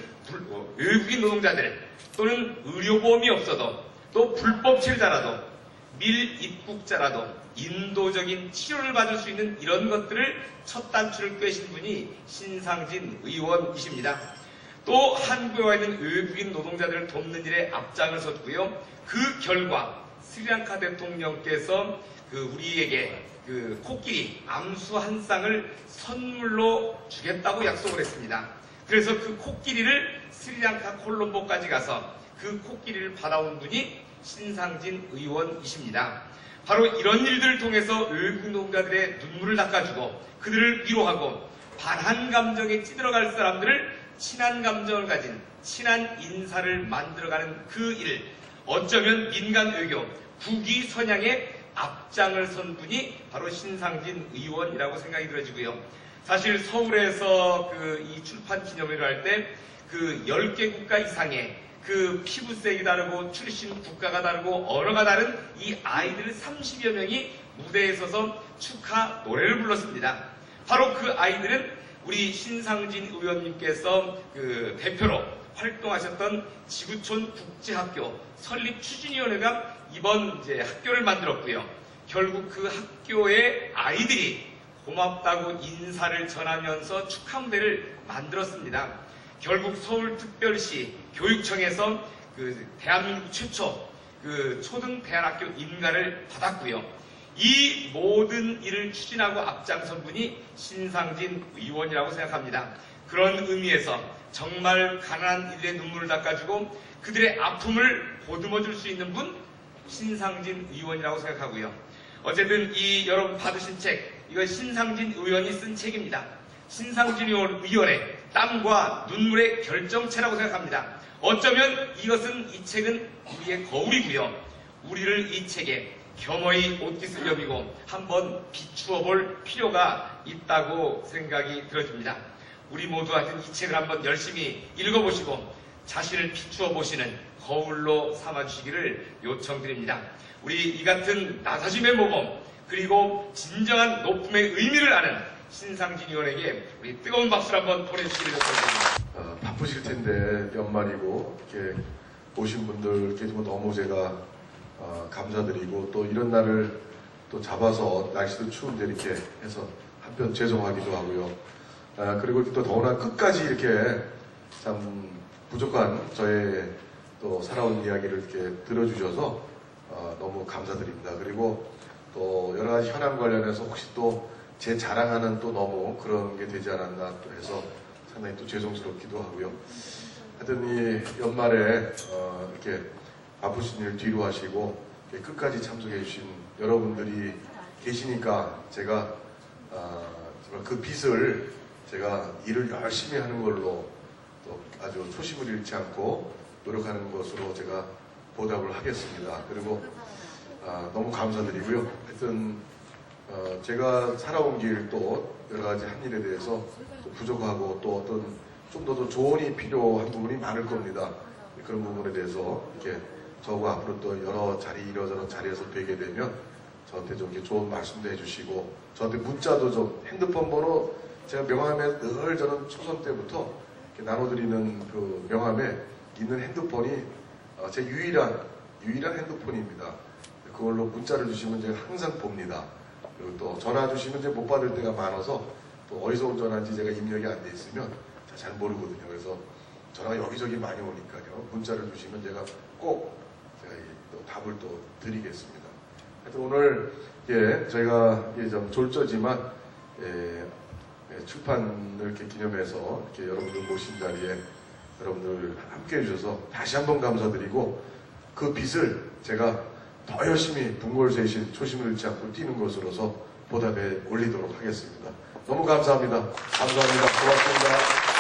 외국인 노동자들 또는 의료보험이 없어도 또 불법 체류자라도 밀입국자라도 인도적인 치료를 받을 수 있는 이런 것들을 첫 단추를 꿰신 분이 신상진 의원이십니다. 또 한국에 와 있는 외국인 노동자들을 돕는 일에 앞장을 섰고요. 그 결과 스리랑카 대통령께서 우리에게 코끼리 암수 한 쌍을 선물로 주겠다고 약속을 했습니다. 그래서 그 코끼리를 스리랑카 콜롬보까지 가서 그 코끼리를 받아온 분이 신상진 의원이십니다. 바로 이런 일들을 통해서 외국인 노동자들의 눈물을 닦아주고 그들을 위로하고 반한 감정에 찌들어갈 사람들을 친한 감정을 가진 친한 인사를 만들어가는 그 일, 어쩌면 민간 외교, 국위 선양의 앞장을 선 분이 바로 신상진 의원이라고 생각이 들어지고요. 사실 서울에서 이 출판 기념회를 할 때 10개 국가 이상의 피부색이 다르고 출신 국가가 다르고 언어가 다른 이 아이들 30여 명이 무대에 서서 축하 노래를 불렀습니다. 바로 그 아이들은 우리 신상진 의원님께서 대표로 활동하셨던 지구촌 국제학교 설립 추진위원회가 이번 학교를 만들었고요. 결국 그 학교의 아이들이 고맙다고 인사를 전하면서 축하 무대를 만들었습니다. 결국 서울특별시 교육청에서 대한민국 최초 초등대안학교 인가를 받았고요. 이 모든 일을 추진하고 앞장선 분이 신상진 의원이라고 생각합니다. 그런 의미에서 정말 가난한 이들의 눈물을 닦아주고 그들의 아픔을 보듬어줄 수 있는 분 신상진 의원이라고 생각하고요. 어쨌든 이 여러분 받으신 책, 이건 신상진 의원이 쓴 책입니다. 신상진 의원의 땀과 눈물의 결정체라고 생각합니다. 어쩌면 이 책은 우리의 거울이고요. 우리를 이 책에 겸허히 옷깃을 여미고 한번 비추어 볼 필요가 있다고 생각이 들어집니다. 우리 모두 하여튼 이 책을 한번 열심히 읽어보시고 자신을 비추어 보시는 거울로 삼아주시기를 요청드립니다. 우리 이 같은 나사심의 모범 그리고 진정한 높음의 의미를 아는 신상진 의원에게 우리 뜨거운 박수를 한번 보내주시기를 요청드립니다. 바쁘실 텐데 연말이고 이렇게 오신 분들께 너무 제가 감사드리고 또 이런 날을 또 잡아서 날씨도 추운데 이렇게 해서 한편 죄송하기도 하고요. 그리고 또 더구나 끝까지 이렇게 참 부족한 저의 또 살아온 이야기를 이렇게 들어주셔서 너무 감사드립니다. 그리고 또 여러 가지 현안 관련해서 혹시 또 제 자랑하는 또 너무 그런 게 되지 않았나 또 해서 상당히 또 죄송스럽기도 하고요. 하여튼 이 연말에 이렇게 바쁘신 일 뒤로 하시고 끝까지 참석해 주신 여러분들이 계시니까 제가 그 빚을 제가 일을 열심히 하는 걸로 또 아주 초심을 잃지 않고 노력하는 것으로 제가 보답을 하겠습니다. 그리고 너무 감사드리고요. 하여튼 제가 살아온 길 또 여러 가지 한 일에 대해서 또 부족하고 또 어떤 좀 더 조언이 필요한 부분이 많을 겁니다. 그런 부분에 대해서 이렇게 저하고 앞으로 또 여러 이러저런 자리에서 뵈게 되면 저한테 좀 이렇게 좋은 말씀도 해주시고 저한테 문자도 좀 핸드폰 번호 제가 명함에 늘 저는 초선 때부터 이렇게 나눠드리는 그 명함에 있는 핸드폰이 제 유일한 핸드폰입니다. 그걸로 문자를 주시면 제가 항상 봅니다. 그리고 또 전화 주시면 이제 못 받을 때가 많아서 또 어디서 온 전화인지 제가 입력이 안 돼 있으면 잘 모르거든요. 그래서 전화가 여기저기 많이 오니까요. 문자를 주시면 제가 꼭 또 답을 또 드리겠습니다. 하여튼 오늘 저희가 좀 졸저지만 출판을 이렇게 기념해서 이렇게 여러분들 모신 자리에 여러분들 함께 해주셔서 다시 한번 감사드리고 그 빛을 제가 더 열심히 분골쇄신 초심을 잃지 않고 뛰는 것으로서 보답해 올리도록 하겠습니다. 너무 감사합니다. 감사합니다. 고맙습니다.